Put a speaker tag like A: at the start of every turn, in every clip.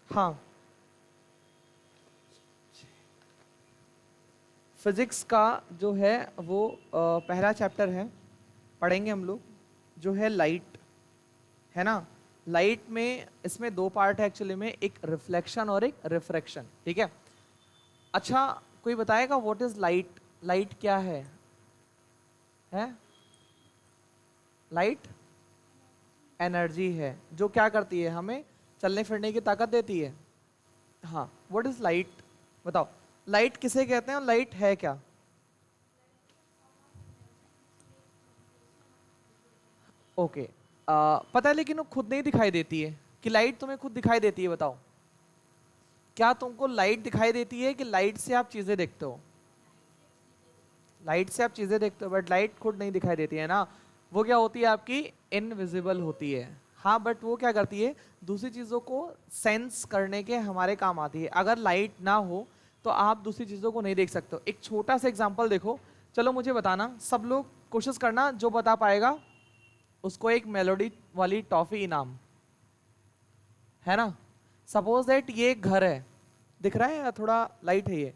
A: हाँ, फिजिक्स का जो है वो पहला चैप्टर है, पढ़ेंगे हम लोग, जो है लाइट, है ना। लाइट में इसमें दो पार्ट है एक्चुअली में, एक रिफ्लेक्शन और एक रिफ्रैक्शन, ठीक है। अच्छा, कोई बताएगा व्हाट इज लाइट? लाइट क्या है? लाइट एनर्जी है जो क्या करती है, हमें चलने फिरने की ताकत देती है। हाँ, व्हाट इज लाइट? बताओ, लाइट किसे कहते हैं और लाइट है क्या? ओके, पता है, लेकिन वो खुद नहीं दिखाई देती है कि लाइट तुम्हें खुद दिखाई देती है? बताओ, क्या तुमको लाइट दिखाई देती है कि लाइट से आप चीजें देखते हो? लाइट से आप चीजें देखते हो बट लाइट खुद नहीं दिखाई देती है ना। वो क्या होती है आपकी? इनविजिबल होती है। हाँ, बट वो क्या करती है, दूसरी चीजों को सेंस करने के हमारे काम आती है। अगर लाइट ना हो तो आप दूसरी चीजों को नहीं देख सकते हो। एक छोटा सा एग्जांपल देखो, चलो मुझे बताना, सब लोग कोशिश करना, जो बता पाएगा उसको एक मेलोडी वाली टॉफी इनाम, है ना। सपोज दैट ये एक घर है, दिख रहा है या थोड़ा लाइट है ये?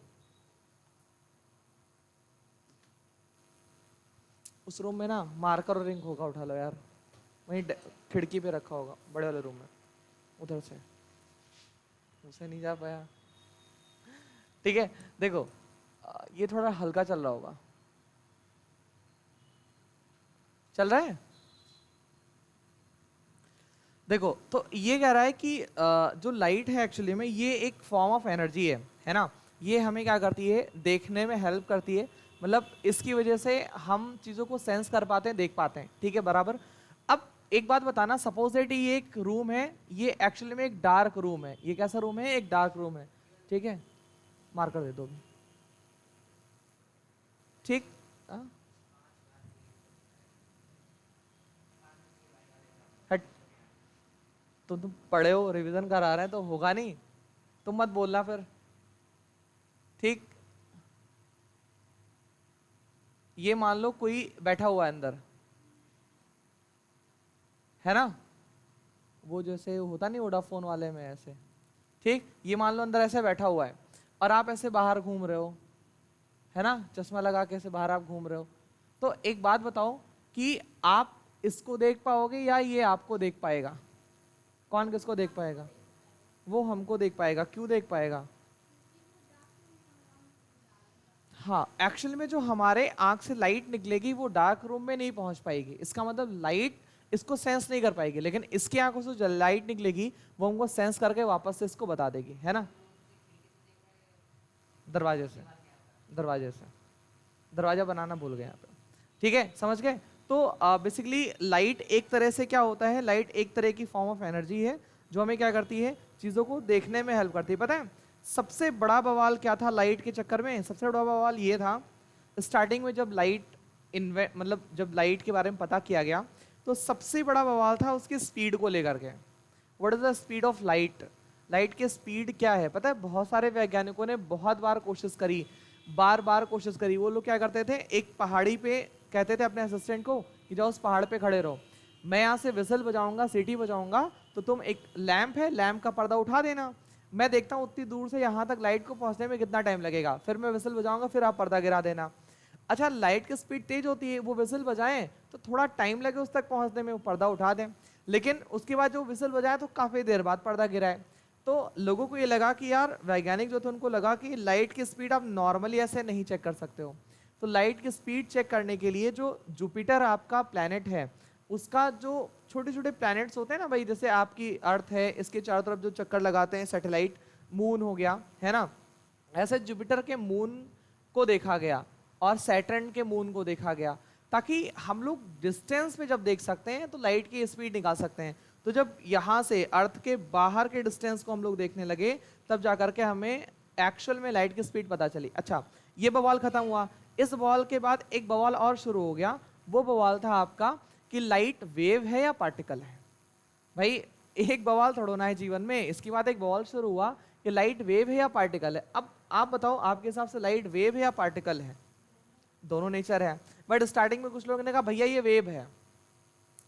A: उस रूम में ना मार्कर और इंक होगा, उठा लो यार, वहीं खिड़की पे रखा होगा बड़े वाले रूम में, उधर से, उसे नहीं जा पाया। ठीक है, देखो, ये थोड़ा हल्का चल रहा होगा, चल रहा है। देखो, तो ये कह रहा है कि जो लाइट है एक्चुअली में ये एक फॉर्म ऑफ एनर्जी है ना। ये हमें क्या करती है, देखने में हेल्प करती है, मतलब इसकी वजह से हम चीज़ों को सेंस कर पाते हैं, देख पाते हैं, ठीक है, बराबर। अब एक बात बताना, सपोज दैट ये एक रूम है, ये एक्चुअली में एक डार्क रूम है। ये कैसा रूम है? एक डार्क रूम है, ठीक है। मार्कर दे दो अभी, ठीक। हाँ? हट, तुम पढ़े हो, रिवीजन करा रहे हैं तो होगा नहीं, तुम मत बोलना फिर, ठीक। ये मान लो कोई बैठा हुआ है अंदर, है ना, वो जैसे होता नहीं वोडाफोन वाले में ऐसे, ठीक। ये मान लो अंदर ऐसे बैठा हुआ है और आप ऐसे बाहर घूम रहे हो, है ना, चश्मा लगा के ऐसे बाहर आप घूम रहे हो। तो एक बात बताओ कि आप इसको देख पाओगे या ये आपको देख पाएगा? कौन किसको देख पाएगा? वो हमको देख पाएगा। क्यों देख पाएगा? हाँ, एक्चुअली में जो हमारे आंख से लाइट निकलेगी वो डार्क रूम में नहीं पहुंच पाएगी, इसका मतलब लाइट इसको सेंस नहीं कर पाएगी, लेकिन इसकी आंखों से जो लाइट निकलेगी वो हमको सेंस करके वापस से इसको बता देगी, है ना। दरवाजे से, दरवाजे से, दरवाजा बनाना भूल गए यहाँ पे, ठीक है, समझ गए। तो बेसिकली लाइट एक तरह से क्या होता है, लाइट एक तरह की फॉर्म ऑफ एनर्जी है जो हमें क्या करती है, चीज़ों को देखने में हेल्प करती है। पता है सबसे बड़ा बवाल क्या था लाइट के चक्कर में? सबसे बड़ा बवाल ये था, स्टार्टिंग में जब लाइट इन्वे मतलब जब लाइट के बारे में पता किया गया तो सबसे बड़ा बवाल था उसकी स्पीड को लेकर के। What is the speed of light? Light की स्पीड क्या है पता है? बहुत सारे वैज्ञानिकों ने बहुत बार कोशिश करी, बार बार कोशिश करी। वो लोग क्या करते थे, एक पहाड़ी पे कहते थे अपने असिस्टेंट को कि जाओ उस पहाड़ पे खड़े रहो, मैं यहाँ से विसल बजाऊंगा, सीटी बजाऊंगा, तो तुम, एक लैंप है, लैंप का पर्दा उठा देना, मैं देखता हूँ उतनी दूर से यहाँ तक लाइट को पहुँचने में कितना टाइम लगेगा, फिर मैं विसल बजाऊंगा, फिर आप पर्दा गिरा देना। अच्छा, लाइट की स्पीड तेज होती है, वो विसल बजाएं तो थोड़ा टाइम लगे उस तक पहुंचने में, वो पर्दा उठा दें, लेकिन उसके बाद जो विसल बजाए तो काफी देर बाद पर्दा गिराए। तो लोगों को ये लगा कि यार, वैज्ञानिक जो थे उनको लगा कि लाइट की स्पीड आप नॉर्मली ऐसे नहीं चेक कर सकते हो। तो लाइट की स्पीड चेक करने के लिए जो जुपिटर आपका प्लैनेट है, उसका जो छोटे छोटे प्लैनेट्स होते हैं ना भाई, जैसे आपकी अर्थ है, इसके चारों तरफ जो चक्कर लगाते हैं सैटेलाइट, मून हो गया, है ना, ऐसे जुपिटर के मून को देखा गया और सैटर्न के मून को देखा गया, ताकि हम लोग डिस्टेंस में जब देख सकते हैं तो लाइट की स्पीड निकाल सकते हैं। तो जब यहाँ से अर्थ के बाहर के डिस्टेंस को हम लोग देखने लगे, तब जाकर के हमें एक्चुअल में लाइट की स्पीड पता चली। अच्छा, ये बवाल खत्म हुआ। इस बवाल के बाद एक बवाल और शुरू हो गया। वो बवाल था आपका कि लाइट वेव है या पार्टिकल है। भाई, एक बवाल थोड़ा ना है जीवन में, इसके बाद एक बवाल शुरू हुआ कि लाइट वेव है या पार्टिकल है। अब आप बताओ, आपके हिसाब से लाइट वेव है या पार्टिकल है? दोनों नेचर है, बट स्टार्टिंग में कुछ लोगों ने कहा भैया ये वेव है,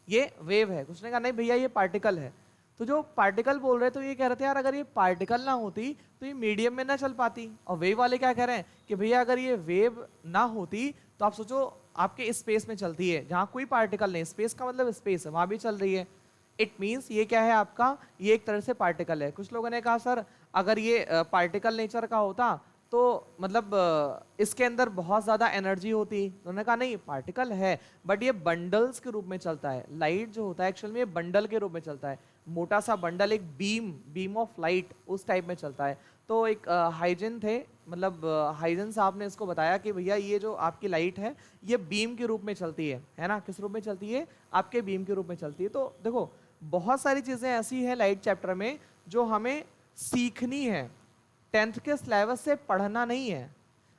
A: ये वेव है, कुछ ने कहा नहीं भैया ये पार्टिकल है। तो जो पार्टिकल बोल रहे तो ये कह रहे थे यार अगर ये पार्टिकल ना होती तो ये मीडियम में ना चल पाती। और वेव वाले क्या कह रहे हैं कि भैया अगर ये वेव ना होती तो आप सोचो आपके स्पेस में चलती है जहां कोई पार्टिकल नहीं, स्पेस का मतलब स्पेस है, वहां भी चल रही है। इट मीन्स ये क्या है आपका, ये एक तरह से पार्टिकल है। कुछ लोगों ने कहा सर अगर ये पार्टिकल नेचर का होता तो मतलब इसके अंदर बहुत ज्यादा एनर्जी होती। उन्होंने कहा नहीं, पार्टिकल है बट ये बंडल्स के रूप में चलता है। लाइट जो होता है एक्चुअल में ये बंडल के रूप में चलता है, मोटा सा बंडल, एक बीम ऑफ लाइट उस टाइप में चलता है। तो एक हाइजन थे, मतलब हाइजन साहब ने इसको बताया कि भैया ये जो आपकी लाइट है ये बीम के रूप में चलती है ना। किस रूप में चलती है? आपके बीम के रूप में चलती है। तो देखो बहुत सारी चीजें ऐसी है लाइट चैप्टर में जो हमें सीखनी है, 10th के सिलेबस से पढ़ना नहीं है।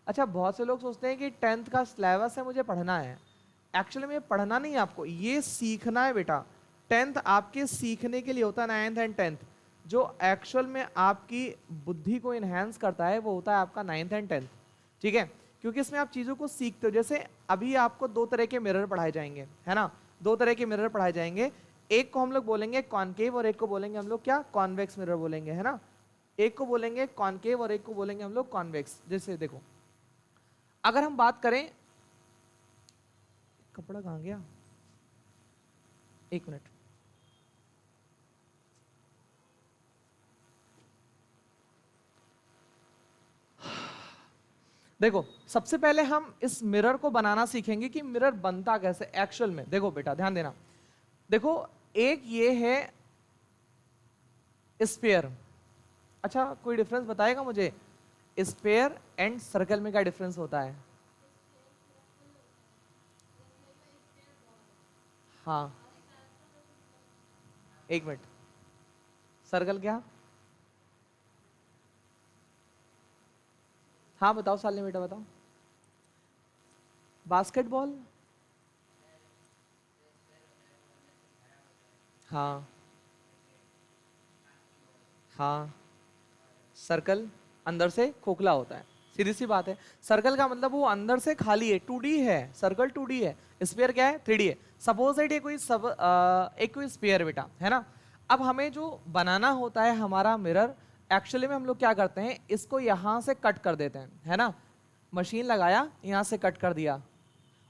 A: अच्छा, बहुत से लोग सोचते हैं कि 10th का सिलेबस है मुझे पढ़ना है। एक्चुअली में पढ़ना नहीं है आपको, ये सीखना है बेटा। 10th आपके सीखने के लिए होता है, 9th एंड 10th। जो एक्चुअल में आपकी बुद्धि को इन्हेंस करता है वो होता है आपका 9th एंड 10th, ठीक है? क्योंकि इसमें आप चीज़ों को सीखते हो। जैसे अभी आपको 2 तरह के मिरर पढ़ाए जाएंगे, है ना? 2 तरह के मिरर पढ़ाए जाएंगे। एक को हम लोग बोलेंगे कॉनकेव और एक को बोलेंगे हम लोग क्या, कॉन्वेक्स मिरर बोलेंगे, है ना? एक को बोलेंगे कॉनकेव और एक को बोलेंगे हम लोग कॉन्वेक्स। जैसे देखो अगर हम बात करें, कपड़ा कहाँ गया, एक मिनट। देखो सबसे पहले हम इस मिरर को बनाना सीखेंगे कि मिरर बनता कैसे एक्चुअल में। देखो बेटा ध्यान देना, देखो एक ये है स्फीयर। अच्छा कोई डिफरेंस बताएगा मुझे, स्फीयर एंड सर्कल में क्या डिफरेंस होता है? हाँ एक मिनट, सर्कल क्या? हाँ बताओ सालनी बेटा बताओ। बास्केटबॉल, हाँ हाँ। सर्कल अंदर से खोखला होता है, सीधी सी बात है। सर्कल का मतलब वो अंदर से खाली है, 2D है। सर्कल 2D है, स्फीयर क्या है? 3D है। सपोज दैट ये कोई एक कोई स्फीयर बेटा, है ना? अब हमें जो बनाना होता है हमारा मिरर, एक्चुअली में हम लोग क्या करते हैं, इसको यहाँ से कट कर देते हैं, है ना? मशीन लगाया, यहाँ से कट कर दिया।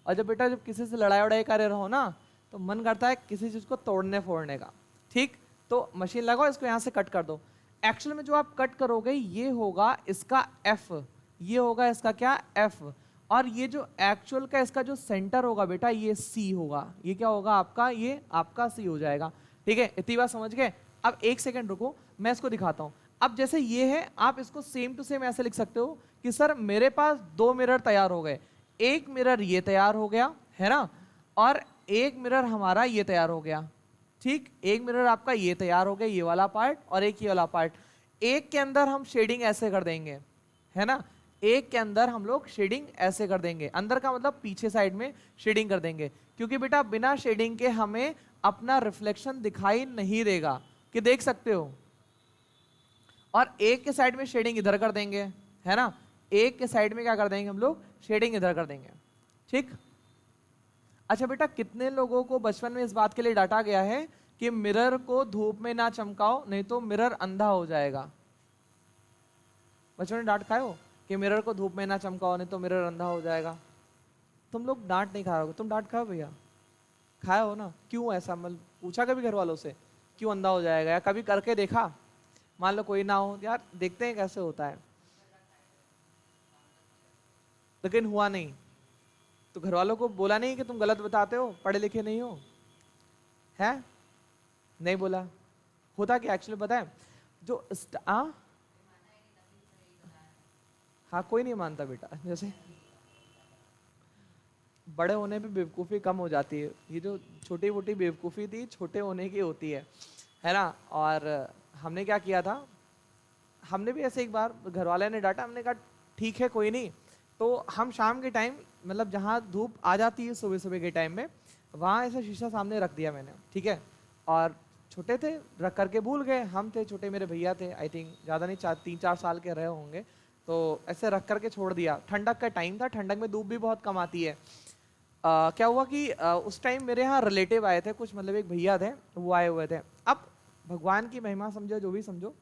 A: और जब बेटा जब किसी से लड़ाई वड़ाई कर रहे हो ना तो मन करता है किसी चीज़ को तोड़ने फोड़ने का, ठीक? तो मशीन लगाओ, इसको यहाँ से कट कर दो। एक्चुअल में जो आप कट करोगे ये होगा इसका एफ, ये होगा इसका क्या, एफ। और ये जो एक्चुअल का इसका जो सेंटर होगा बेटा ये सी होगा। ये क्या होगा आपका, ये आपका सी हो जाएगा, ठीक है? इतनी बात समझ गए? अब एक सेकेंड रुको, मैं इसको दिखाता हूँ। अब जैसे ये है, आप इसको सेम टू सेम ऐसे लिख सकते हो कि सर मेरे पास 2 मिरर तैयार हो गए। एक मिरर ये तैयार हो गया, है ना? और एक मिरर हमारा ये तैयार हो गया, ठीक? एक मिरर आपका ये तैयार हो गया, ये वाला पार्ट, और एक ये वाला पार्ट। एक के अंदर हम शेडिंग ऐसे कर देंगे, है ना? एक के अंदर हम लोग शेडिंग ऐसे कर देंगे, अंदर का मतलब पीछे साइड में शेडिंग कर देंगे, क्योंकि बेटा बिना शेडिंग के हमें अपना रिफ्लेक्शन दिखाई नहीं देगा, कि देख सकते हो। और एक के साइड में शेडिंग इधर कर देंगे, है ना? एक के साइड में क्या कर देंगे हम लोग, शेडिंग इधर कर देंगे, ठीक? अच्छा बेटा कितने लोगों को बचपन में इस बात के लिए डांटा गया है कि मिरर को धूप में ना चमकाओ नहीं तो मिरर अंधा हो जाएगा? बचपन में डांट खाए हो कि मिरर को धूप में ना चमकाओ नहीं तो मिरर अंधा हो जाएगा? तुम लोग डांट नहीं खाओगे, तुम डांट खाओ भैया, खाए हो ना? क्यों ऐसा, मतलब पूछा कभी घर वालों से क्यों अंधा हो जाएगा, या कभी करके देखा? मान लो कोई ना हो, यार देखते हैं कैसे होता है, लेकिन हुआ नहीं तो घर वालों को बोला नहीं कि तुम गलत बताते हो, पढ़े लिखे नहीं हो, है? नहीं बोला। होता क्या एक्चुअली पता है, जो हाँ कोई नहीं मानता बेटा, जैसे बड़े होने पे बेवकूफ़ी कम हो जाती है, ये जो छोटी मोटी बेवकूफ़ी थी छोटे होने की होती है ना? और हमने क्या किया था, हमने भी ऐसे एक बार घर वाले ने डांटा, हमने कहा ठीक है कोई नहीं। तो हम शाम के टाइम, मतलब जहाँ धूप आ जाती है सुबह सुबह के टाइम में, वहाँ ऐसा शीशा सामने रख दिया मैंने, ठीक है? और छोटे थे, रख करके भूल गए, हम थे छोटे, मेरे भैया थे, आई थिंक ज़्यादा नहीं, 3-4 साल के रहे होंगे। तो ऐसे रख करके छोड़ दिया, ठंडक का टाइम था, ठंडक में धूप भी बहुत कम आती है। क्या हुआ कि उस टाइम मेरे यहाँ रिलेटिव आए थे कुछ, मतलब एक भैया थे वो आए हुए थे। अब भगवान की महिमा समझो, जो भी समझो,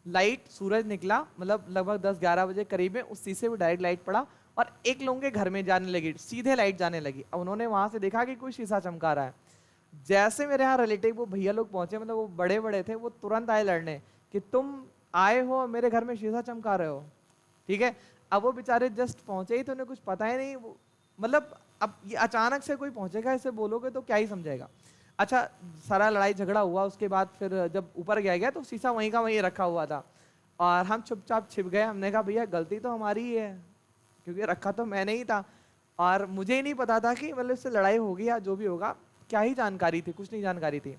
A: लाइट, सूरज निकला, मतलब लगभग 10-11 बजे करीब में उस शीशे में डायरेक्ट लाइट पड़ा और एक लोगों के घर में जाने लगी, सीधे लाइट जाने लगी। अब उन्होंने वहां से देखा कि कोई शीशा चमका रहा है। जैसे मेरे यहाँ रिलेटिव वो भैया लोग पहुंचे, मतलब वो बड़े बड़े थे, वो तुरंत आए लड़ने कि तुम आए हो मेरे घर में शीशा चमका रहे हो, ठीक है। अब वो बेचारे जस्ट पहुंचे ही तो उन्हें कुछ पता ही नहीं, मतलब अब ये अचानक से कोई पहुंचेगा, इसे बोलोगे तो क्या ही समझेगा। अच्छा, सारा लड़ाई झगड़ा हुआ, उसके बाद फिर जब ऊपर गया तो शीशा वहीं का वहीं रखा हुआ था और हम चुपचाप छिप गए। हमने कहा भैया गलती तो हमारी ही है, क्योंकि रखा तो मैंने ही था और मुझे ही नहीं पता था कि मतलब इससे लड़ाई होगी या जो भी होगा, क्या ही जानकारी थी, कुछ नहीं जानकारी थी,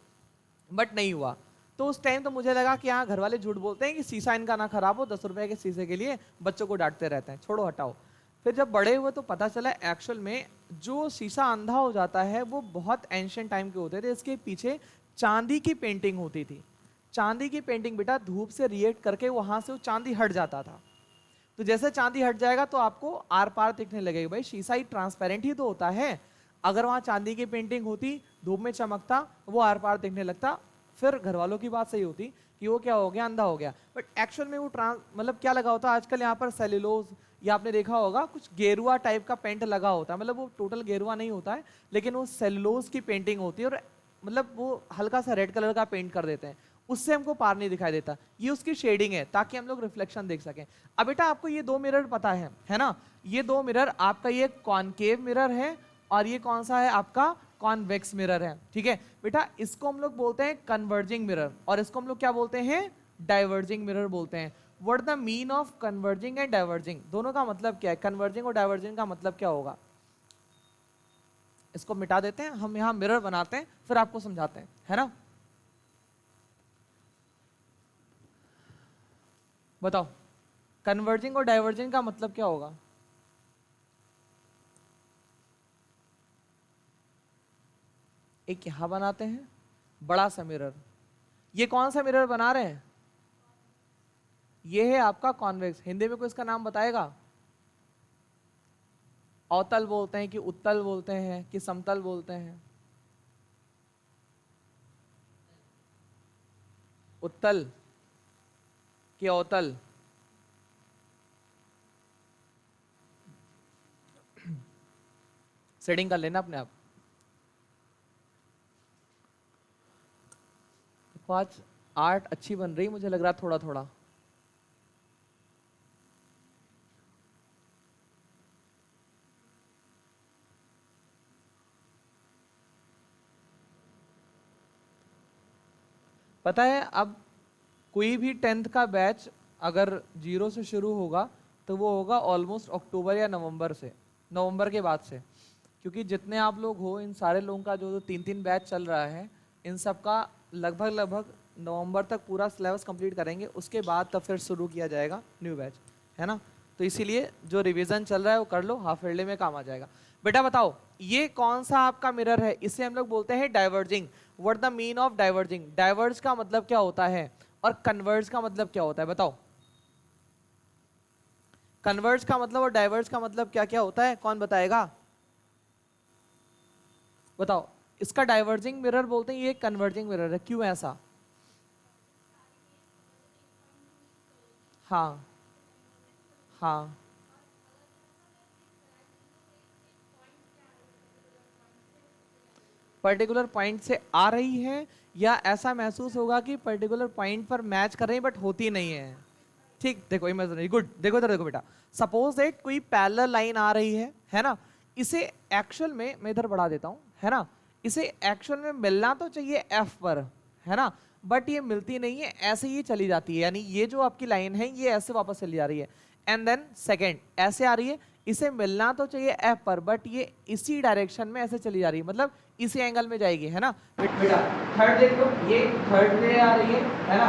A: बट नहीं हुआ। तो उस टाइम तो मुझे लगा कि हाँ घर वाले झूठ बोलते हैं कि शीशा इनका ना खराब हो, 10 रुपए के शीशे के लिए बच्चों को डांटते रहते हैं, छोड़ो हटाओ। फिर जब बड़े हुए तो पता चला एक्चुअल में जो शीशा अंधा हो जाता है वो बहुत एंशिएंट टाइम के होते थे। इसके पीछे चांदी की पेंटिंग होती थी। चांदी की पेंटिंग बेटा धूप से रिएक्ट करके वहां से वो चांदी हट जाता था। तो जैसे चांदी हट जाएगा तो आपको आर पार दिखने लगेगा। भाई शीशा ही ट्रांसपेरेंट ही तो होता है, अगर वहां चांदी की पेंटिंग होती, धूप में चमकता, वो आर पार दिखने लगता, फिर घर वालों की बात सही होती कि वो क्या हो गया, अंधा हो गया। बट एक्चुअल में वो मतलब क्या लगा होता है आजकल यहाँ पर सेल्यूलोज, या आपने देखा होगा कुछ गेरुआ टाइप का पेंट लगा होता है, मतलब वो टोटल गेरुआ नहीं होता है लेकिन वो सेल्यूलोज की पेंटिंग होती है और मतलब वो हल्का सा रेड कलर का पेंट कर देते हैं, उससे हमको पार नहीं दिखाई देता। ये उसकी शेडिंग है ताकि हम लोग रिफ्लेक्शन देख सकें। अब बेटा आपको ये दो मिरर पता है ना, ये दो मिरर, आपका ये कॉनकेव मिरर है और ये कौन सा है आपका कॉन्वेक्स मिरर है, ठीक है बेटा। इसको हम लोग बोलते हैं कन्वर्जिंग मिरर और इसको हम लोग क्या बोलते हैं, डाइवर्जिंग मिरर बोलते हैं। What the mean of converging and diverging, दोनों का मतलब क्या है, कन्वर्जिंग और डाइवर्जिंग का मतलब क्या होगा। इसको मिटा देते हैं, हम यहाँ मिरर बनाते हैं फिर आपको समझाते हैं, है ना। बताओ कन्वर्जिंग और डाइवर्जिंग का मतलब क्या होगा। एक यहां बनाते हैं बड़ा सा मिरर, ये कौन सा मिरर बना रहे हैं, ये है आपका कॉन्वेक्स। हिंदी में कोई इसका नाम बताएगा, अवतल बोलते हैं कि उत्तल बोलते हैं कि समतल बोलते हैं, उत्तल कि अवतल, सेटिंग कर लेना अपने आप। देखो आज आर्ट अच्छी बन रही मुझे लग रहा थोड़ा थोड़ा। पता है अब कोई भी 10th का बैच अगर 0 से शुरू होगा तो वो होगा ऑलमोस्ट अक्टूबर या नवंबर से, नवंबर के बाद से, क्योंकि जितने आप लोग हो इन सारे लोगों का जो 3-3 बैच चल रहा है, इन सब का लगभग नवंबर तक पूरा सिलेबस कंप्लीट करेंगे, उसके बाद तब फिर शुरू किया जाएगा न्यू बैच, है ना। तो इसीलिए जो रिवीजन चल रहा है वो कर लो, हाफ ईयरली में काम आ जाएगा। बेटा बताओ ये कौन सा आपका मिरर है, इसे हम लोग बोलते हैं diverging. What the mean of diverging, diverge का मतलब क्या होता है और कन्वर्ज का मतलब क्या होता है, बताओ। कन्वर्ज का मतलब और डाइवर्ज का मतलब क्या क्या होता है, कौन बताएगा, बताओ। इसका डाइवर्जिंग मिरर बोलते हैं, ये कन्वर्जिंग मिरर है, क्यों ऐसा। हाँ हाँ, पर्टिकुलर पॉइंट से आ रही है या ऐसा महसूस होगा कि पर्टिकुलर पॉइंट पर मैच कर रही है बट होती नहीं है। ठीक, देखो इमेजिनरी, गुड, देखो इधर देखो बेटा, सपोज दैट कोई पैरेलल लाइन आ रही है ना, इसे एक्चुअल में मैं इधर बढ़ा देता हूँ, है ना, इसे एक्चुअल में मिलना तो चाहिए एफ पर, है ना, बट ये मिलती नहीं है, ऐसे ही चली जाती है, यानी ये जो आपकी लाइन है ये ऐसे वापस चली जा रही है। एंड देन सेकेंड ऐसे आ रही है, इसे मिलना तो चाहिए एफ पर बट ये इसी डायरेक्शन में ऐसे चली जा रही है, मतलब इसी एंगल में जाएगी, है ना। बेटा थर्ड देख लो, ये थर्ड पे आ रही है ना,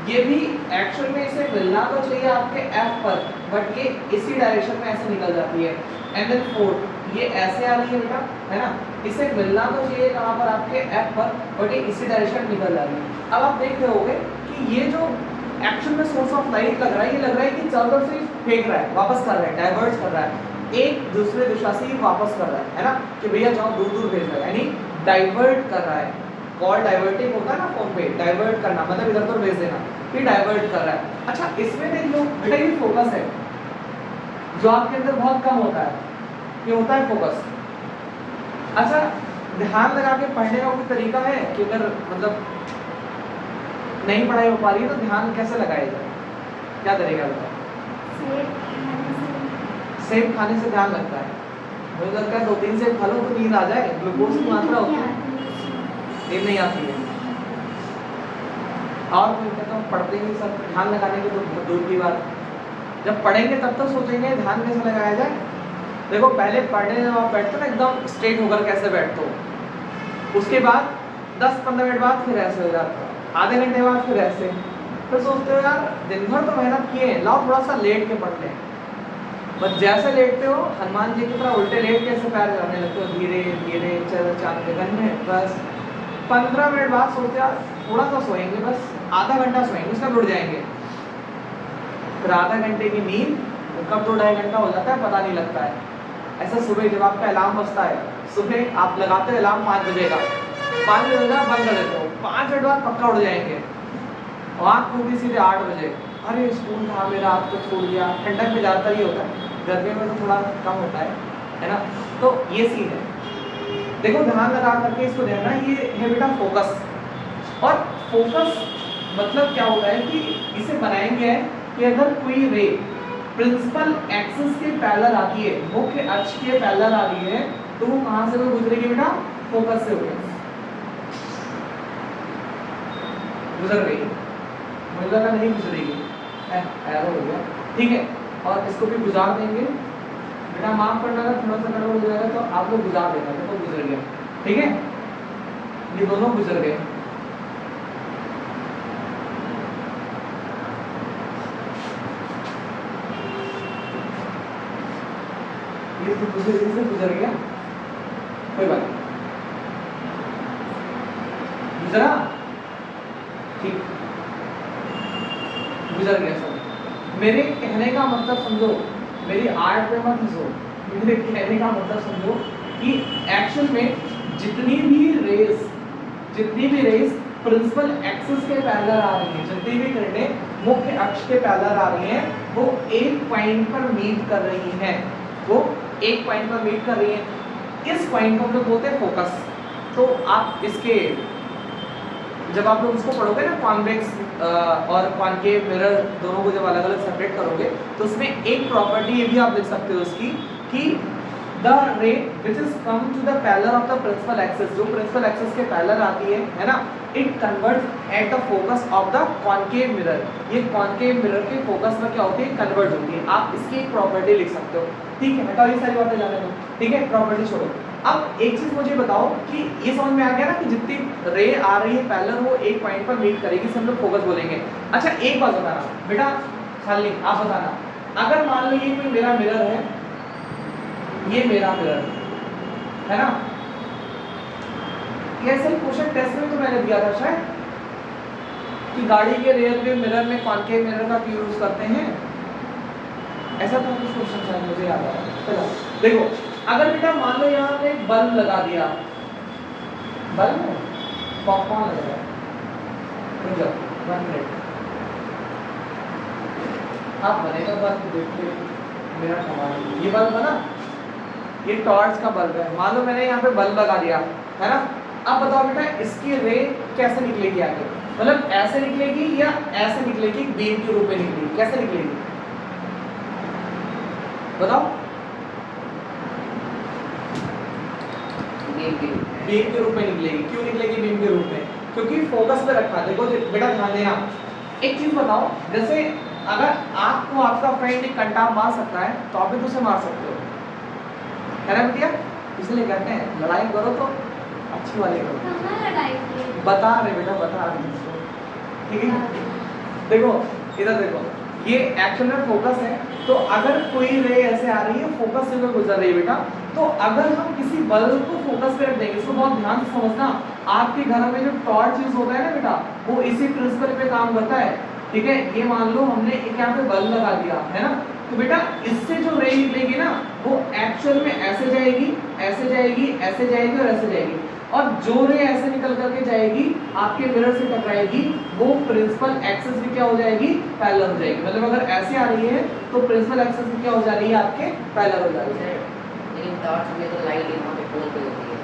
A: ये भी एक्चुअल में इसे मिलना तो चाहिए आपके एफ पर बट ये इसी डायरेक्शन में ऐसे निकल जाती है। एंड देन फोर्थ ये ऐसे आ रही है बेटा, है ना, इसे मिलना तो चाहिए कहाँ पर आपके एफ पर बट ये इसी डायरेक्शन में निकल जा रही है। अब आप देख रहे होगे कि ये जो एक्चुअल में सोर्स ऑफ लाइट लग रहा है, ये लग रहा है कि चारों तरफ से फेंक रहा है, वापस कर रहा है, डाइवर्ट कर रहा है, एक दूसरे दिशा से ही वापस कर रहा है ना, कि भैया जाओ दूर दूर भेज रहा है, यानी डाइवर्ट कर रहा है। कॉल डाइवर्टिंग होता है ना फोन पे, डाइवर्ट करना मतलब इधर उधर भेज देना, ये डाइवर्ट कर रहा है। अच्छा इसमें देख लो बेटा ये फोकस है जो आपके अंदर बहुत कम होता है, ये होता है फोकस। अच्छा ध्यान लगा के पढ़ने का कोई तरीका है कि अगर मतलब नहीं पढ़ाई हो पा रही है तो ध्यान कैसे लगाया जाए, क्या तरीका बताओ? सेब खाने से ध्यान लगता है, मुझे लगता है 2-3 सेब खा लो तो नींद आ जाए, ग्लूकोज की मात्रा होती है, नींद नहीं आती है। और कोई कहता हूँ पढ़ते ही सब ध्यान लगाने की तो बहुत दूर की बात, जब पढ़ेंगे तब तो सोचेंगे ध्यान कैसे लगाया जाए। देखो पहले पढ़ने जब आप बैठते ना एकदम स्ट्रेट होकर कैसे बैठते हो, उसके बाद 10-15 मिनट बाद फिर ऐसे हो जाता है, आधे घंटे बाद फिर ऐसे, फिर सोचते हो यार दिन भर तो मेहनत किए, लाओ थोड़ा सा लेट के पढ़ लें। बस जैसे लेटते हो हनुमान जी की तरह उल्टे लेट के ऐसे पैर जाने लगते हो, धीरे धीरे चल चांद गगन में। बस 15 मिनट बाद सोचते यार थोड़ा सा सोएंगे, बस आधा घंटा सोएंगे, उसका उठ जाएंगे, फिर आधा घंटे की नींद कब 2-2.5 घंटा हो जाता है पता नहीं लगता है। ऐसा सुबह जब आपका अलार्म बजता है, सुबह आप लगाते हो अलार्म 5 बजे का, 5 बजे का बंद कर देते हो, 5 मिनट बाद पक्का उठ जाएंगे और आँख खुलती सीधे 8 बजे, अरे स्कूल था मेरा आज तो छोड़ दिया। ठंडक में ज़्यादातर ये होता है, गर्मी में तो थोड़ा कम होता है ना। तो ये सीन है, देखो ध्यान लगा करके इसको देखना, ये है बेटा फोकस। और फोकस मतलब क्या होता है कि इसे बनाएंगे है कि अगर कोई रे प्रिंसिपल एक्सिस के पैरेलल आती है, मुख्य अक्ष के पैरेलल आ रही है, तो वो कहाँ से गुजरेगी बेटा? फोकस से गुजर गई, मुझे लगा नहीं गुजरेगी, एरो हो गया, ठीक है। और इसको भी गुजार देंगे बेटा, माफ करना अगर थोड़ा सा गड़बड़ हो जाएगा तो आप लोग गुजार देना, देखो गुजर गया, ठीक है, ये दोनों गुजर गए। ये तो गुजर गया, कोई बात नहीं, गुजरा, ठीक, गुजर गया सब। मेरे कहने का मतलब समझो, मेरी आर्ट पे मत हंसो, मेरे कहने का मतलब समझो कि एक्शन में जितनी भी रेस प्रिंसिपल एक्सिस के पैरेलल आ रही है, जितनी भी किरणें मुख्य अक्ष के पैरेलल आ रही हैं, वो एक पॉइंट पर मीट कर रही हैं, वो एक पॉइंट पर मीट कर रही हैं। इस पॉइंट को हम लोग बोलते हैं फोकस। तो आप इसके जब आप लोग उसको पढ़ोगे ना, कॉन्वेक्स और कॉनकेव मिरर दोनों को जब अलग अलग सेपरेट करोगे तो उसमें एक प्रॉपर्टी ये भी आप लिख सकते हो उसकी कि the ray which is come to the parallel of the principal axis, जो प्रिंसिपल एक्सिस के पैरेलल आती है ना, it converts at the focus of the concave mirror. ये कॉनकेव मिरर के फोकस में क्या होती है? कन्वर्ट होती है। आप इसकी एक प्रॉपर्टी लिख सकते हो, ठीक है। हटाओ ये सारी बातें जाने दो, ठीक है, प्रॉपर्टी छोड़ो। अब एक चीज मुझे बताओ कि ये समझ में आ गया ना कि जितनी रे आ रही है पैरेलल वो एक पॉइंट पर मीट करेगी, इसे हम लोग फोकस बोलेंगे। अच्छा एक बात बताना बेटा, खाली आप बताना, अगर मान लो ये कोई मेरा मिरर है, ये मेरा मिरर है ना, ऐसे ही क्वेश्चन टेस्ट में तो मैंने दिया था शायद कि गाड़ी के रियर व्यू मिरर में कॉनकेव मिरर का क्यों यूज करते हैं, ऐसा तो कुछ क्वेश्चन शायद मुझे याद आ रहा है। चलो देखो, अगर बेटा मान लो यहाँ पे एक बल्ब लगा दिया, बल्ब में पॉपकॉर्न लगा, रुक जाओ 1 मिनट, आप बनेगा बल्ब देखते मेरा कमाल। ये बल्ब बना, ये टॉर्च का बल्ब है, मान लो मैंने यहाँ पे बल्ब लगा दिया है ना। अब बताओ बेटा इसकी रे कैसे निकलेगी आगे, मतलब ऐसे निकलेगी या ऐसे निकलेगी, बीम के रूप में निकलेगी, कैसे निकलेगी बताओ? बीम के रूप में निकलेगी। क्यों निकलेगी बीम के रूप में? क्योंकि फोकस पे रखा। देखो बेटा ध्यान देना, एक चीज बताओ, जैसे अगर आपको आपका फ्रेंड एक कंटाप मार सकता है तो आप भी तो उसे मार सकते हो, है ना बेटिया? इसलिए कहते हैं लड़ाई करो तो अच्छी वाली करो। बता रहे बेटा, बता रहे, ठीक है। देखो इधर देखो, ये एक्शन में फोकस है, तो अगर कोई रे ऐसे आ रही है फोकस से गुजर रही है बेटा, तो अगर हम किसी बल्ब को फोकस पे रख देंगे, इसको बहुत ध्यान से समझना, आपके घर में जो टॉर्च यूज होता है ना बेटा, वो इसी प्रिंसिपल पे काम करता है, ठीक है। ये मान लो हमने एक यहाँ पे बल्ब लगा दिया है ना, तो बेटा इससे जो रे निकलेगी ना वो एक्चुअल में ऐसे जाएगी, ऐसे जाएगी, ऐसे जाएगी और ऐसे जाएगी। और जो रे ऐसे निकल करके जाएगी आपके मिरर से टकराएगी, वो प्रिंसिपल एक्सिस भी क्या हो जाएगी, पैरेलल हो जाएगी। मतलब अगर ऐसे आ रही है तो प्रिंसिपल एक्सिस भी क्या हो जा रही है, आपके पैरेलल हो जा रही है।
B: लेकिन टॉर्च में तो लाइट यहाँ पे पोल पे होती है।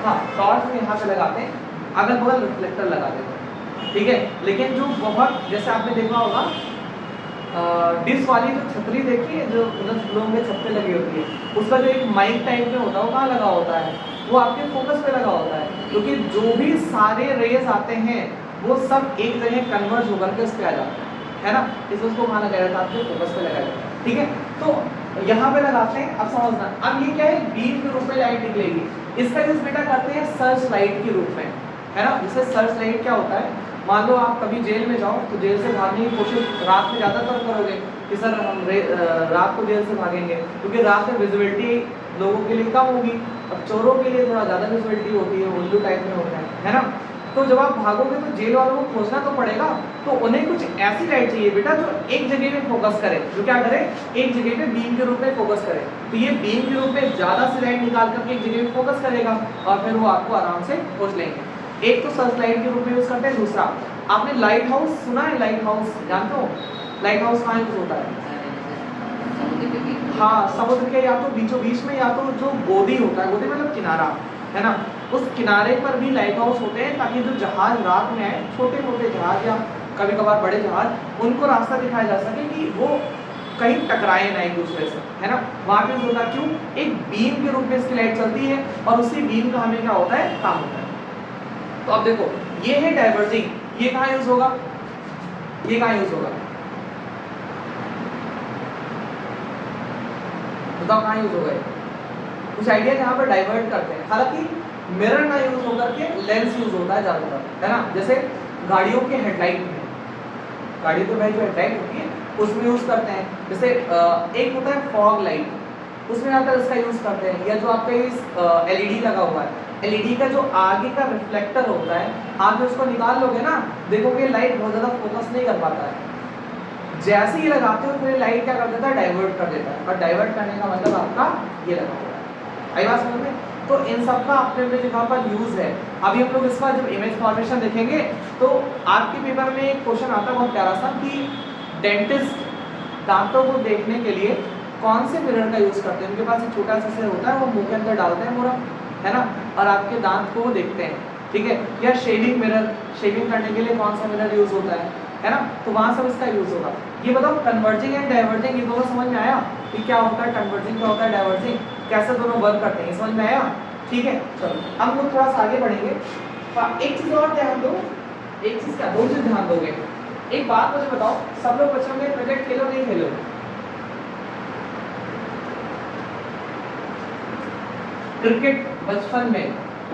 A: हाँ, टॉर्च में यहाँ पे लगाते हैं, अगल बगल रिफ्लेक्टर लगा देते हैं, ठीक है। लेकिन जो बहुत, जैसे आपने देखा होगा डिश वाली जो छतरी देखी है, जो मतलब फूलों में छत पे लगी होती है, उसका जो एक माइक टाइप में होता है वो कहाँ लगा होता है, वो आपके फोकस पे लगा होता है, क्योंकि जो भी सारे रेज आते हैं वो सब एक जगह कन्वर्ज होकर के उस पर आ जाते हैं, है ना। इसलिए उसको कहाँ लगाया जाता है, आपके फोकस पे लगाया जाता है, ठीक है। तो यहाँ पे लगाते हैं। अब समझना, अब ये क्या है, बीम के रूप में लाइट निकलेगी, इसका यूज बेटा करते हैं सर्च लाइट के रूप में, है ना। जैसे सर्च लाइट क्या होता है, मान लो आप कभी जेल में जाओ तो जेल से भागने की कोशिश रात में ज़्यादातर करोगे कि सर हम रात को जेल से भागेंगे, क्योंकि रात में विजिबिलिटी लोगों के लिए कम होगी। अब चोरों के लिए थोड़ा ज़्यादा विजिबिलिटी होती है, उल्लू टाइप में होता है ना। तो जब आप भागोगे तो जेल वालों को खोजना तो पड़ेगा, तो उन्हें कुछ ऐसी लाइट चाहिए बेटा जो एक जगह में फोकस करे, जो क्या करे, एक जगह पे बीम के रूप में फोकस करे। तो ये बीम के रूप में ज़्यादा सी लाइट निकाल करके एक जगह में फोकस करेगा और फिर वो आपको आराम से खोज लेंगे। एक तो सर्च लाइट के रूप में यूज करते हैं। दूसरा, आपने लाइट हाउस सुना है, लाइट हाउस जानते हो, लाइट हाउस कहाँ यूज होता है? हाँ, समुद्र के या तो बीचों बीच में, या तो जो गोदी होता है, गोदी मतलब किनारा, है ना, उस किनारे पर भी लाइट हाउस होते हैं, ताकि जो जहाज रात में आए, छोटे मोटे जहाज या कभी कभार बड़े जहाज, उनको रास्ता दिखाया जा सके कि वो कहीं टकराए ना एक दूसरे से, है ना। वहाँ पे होता क्यों, एक बीम के रूप में इसकी लाइट चलती है और उसी बीम का हमें क्या होता है, काम होता है। तो अब देखो, ये है डाइवर्जिंग, ये कहाँ यूज होगा, ये कहाँ यूज होगा, बताओ कहाँ यूज होगा? कुछ आइडिया जहाँ पर डाइवर्ट करते हैं। हालांकि मिरर ना यूज होकर के लेंस यूज होता है ज्यादातर, है ना। जैसे गाड़ियों के हेडलाइट में, गाड़ी तो भाई जो हेडलाइट होती है उसमें यूज करते हैं। जैसे एक होता है फॉग लाइट, उसमें ज़्यादातर इसका यूज करते हैं। या जो आपका इस एलईडी लगा हुआ है, एलईडी का जो आगे का रिफ्लेक्टर होता है, आप जो उसको निकाल लोगे ना, देखोगे लाइट बहुत ज़्यादा फोकस नहीं कर पाता है। जैसे ही लगाते हो फिर लाइट क्या कर देता है, डाइवर्ट कर देता है। और डाइवर्ट करने का मतलब आपका ये लगा हुआ है। आई बात समझ में? तो इन सब का अपने अपने जगह पर यूज है। अभी हम लोग इसका जब इमेज फॉर्मेशन देखेंगे तो आपके पेपर में एक क्वेश्चन आता है बहुत प्यारा सा कि डेंटिस्ट दांतों को देखने के लिए कौन से मिरर का यूज करते हैं। उनके पास एक छोटा सा सिर होता है, वो मुंह के अंदर डालते हैं पूरा, है ना, और आपके दांत को वो देखते हैं, ठीक है। या शेविंग मिरर, शेविंग करने के लिए कौन सा मिरर यूज होता है ना, तो वहाँ सब इसका यूज होगा। ये बताओ, कन्वर्जिंग एंड डाइवर्जिंग ये दोनों समझ में आया कि क्या होता है कन्वर्जिंग, क्या होता है डाइवर्जिंग, कैसे दोनों वर्क करते हैं, समझ में आया? ठीक है, चलो हम लोग थोड़ा सा आगे बढ़ेंगे। एक चीज और ध्यान दो, एक चीज क्या, दो चीज ध्यान दोगे। एक बात मुझे बताओ, सब लोग बच्चों में क्रिकेट खेलो नहीं खेलो? क्रिकेट बचपन में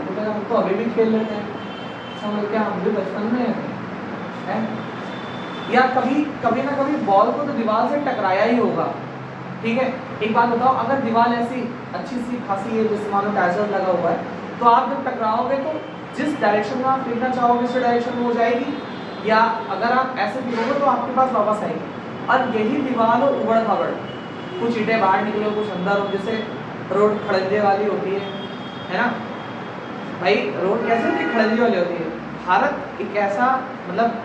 A: तो हम तो अभी भी खेल लेते हैं, समझ क्या, हम भी बचपन में है? या कभी कभी ना कभी बॉल को तो दीवार से टकराया ही होगा, ठीक है। एक बात बताओ, अगर दीवार ऐसी अच्छी सी खासी है जिसमें मानो टाइजर लगा हुआ है, तो आप जब टकराओगे तो जिस डायरेक्शन में आप फेंकना चाहोगे उस डायरेक्शन में हो जाएगी, या अगर आप ऐसे फेंकोगे तो आपके पास वापस आएगी। और यही दीवार हो उबड़ खाबड़, कुछ ईंटें बाहर निकले, कुछ अंदर हो, जैसे रोड खड़ंजे वाली होती है ना भाई। रोड कैसे होती है, खड़ंजे वाली होती है। भारत एक ऐसा मतलब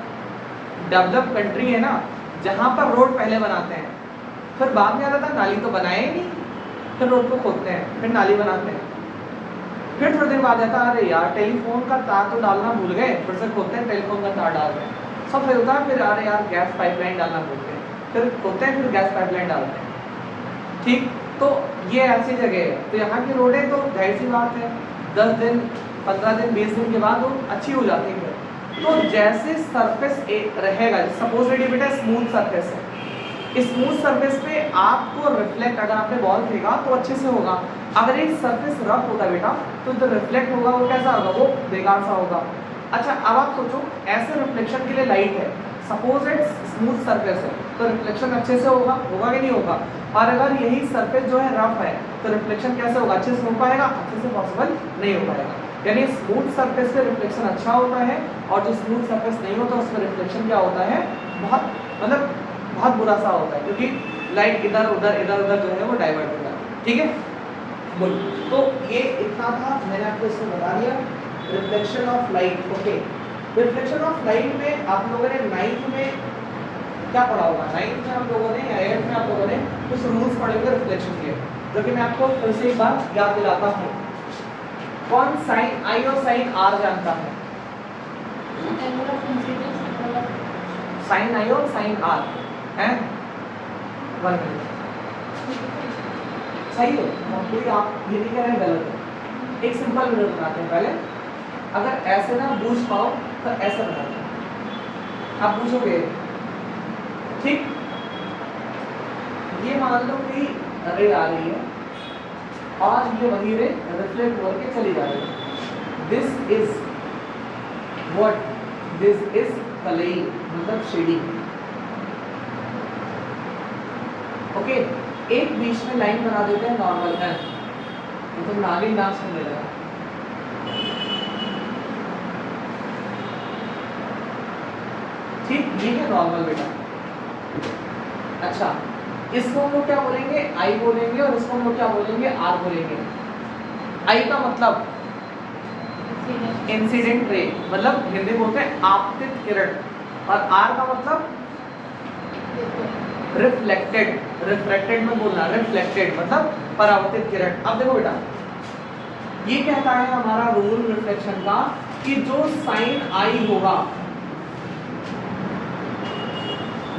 A: डेवलप कंट्री है ना, जहाँ पर रोड पहले बनाते हैं, फिर बाद में आता था नाली तो बनाए ही नहीं, फिर रोड को खोदते हैं, फिर नाली बनाते हैं, फिर थोड़ी देर बाद आता है अरे यार टेलीफोन का तार तो डालना भूल गए, फिर से खोदते हैं, टेलीफोन का तार डाल रहे हैं, सब सही होता है। फिर अरे यार गैस पाइपलाइन डालना भूल गए, फिर खोदते हैं, फिर गैस पाइपलाइन डालते हैं, ठीक। तो ये ऐसी जगह है, तो यहाँ की रोडें तो जाहिर सी बात है 10 दिन 15 दिन 20 दिन के बाद वो अच्छी हो जाती है। तो जैसे सरफेस रहेगा, सपोज रेडी बेटा स्मूथ सरफेस है, इस स्मूथ सरफेस पे आपको रिफ्लेक्ट, अगर आपने बॉल फेंका तो अच्छे से होगा। अगर एक सरफेस रफ होता बेटा तो जो रिफ्लेक्ट होगा वो कैसा होगा, वो बेकार सा होगा। अच्छा अब आप सोचो, ऐसे रिफ्लेक्शन के लिए लाइट है, सपोज इट स्मूथ सरफेस है तो रिफ्लेक्शन अच्छे से होगा कि नहीं होगा। और अगर यही सरफेस जो है रफ है तो रिफ्लेक्शन कैसे होगा, अच्छे से हो पाएगा, अच्छे से पॉसिबल नहीं हो पाएगा। यानी स्मूथ सरफेस पे रिफ्लेक्शन अच्छा होता है, और जो स्मूथ सरफेस नहीं होता उसमें रिफ्लेक्शन क्या होता है, बहुत मतलब बहुत बुरा सा होता है, क्योंकि लाइट इधर उधर जो है वो डाइवर्ट होता है, ठीक है। बोल, तो ये इतना था, मैंने आपको इसको बता दिया। Reflection of light. Okay, reflection of light में आप लोगों ने 9th में क्या पढ़ा होगा? 9th में हम लोगों ने या 8th में आप लोगों ने कुछ रूल्स पढ़े होंगे रिफ्लेक्शन के, जो कि मैं आपको फिर से एक बार याद दिलाता हूँ। कौन साइन आई और साइन आर जानता है? साइन आई और साइन आर है 1 मिनट। सही है, कोई आप ये नहीं कह रहे हैं गलत है। एक सिंपल मिरर बनाते हैं पहले। अगर ऐसे ना बूझ पाओ तो ऐसे बनाते हैं, आप बूझोगे ठीक। ये मान लो कि रे आ रही है और ये वही रे रिफ्लेक्ट होकर चली जा रही है। This is what? This is colouring, मतलब शेडिंग। ओके, एक बीच में लाइन बना देते हैं नॉर्मल है, तो नागिन डांस करने लगा। ठीक, ये है नॉर्मल बेटा। अच्छा, इसको हम लोग क्या बोलेंगे? आई बोलेंगे, और इसको हम लोग क्या बोलेंगे? आर बोलेंगे। आई का मतलब इंसिडेंट रे, मतलब हिंदी बोलते हैं आपतित किरण, और आर का मतलब रिफ्लेक्टेड। रिफ्लेक्टेड में बोलना, रिफ्लेक्टेड मतलब परावर्तित किरण। अब देखो बेटा, ये कहता है हमारा रूल रिफ्लेक्शन का कि जो साइन आई होगा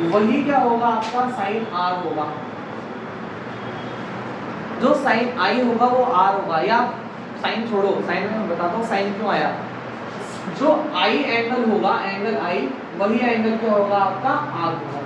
A: वही क्या होगा? आपका साइन आर होगा। जो साइन आई होगा वो आर होगा, या साइन छोड़ो, साइन में मैं बताता हूँ साइन क्यों आया। जो आई एंगल होगा, एंगल आई, वही एंगल क्या होगा? आपका आर होगा।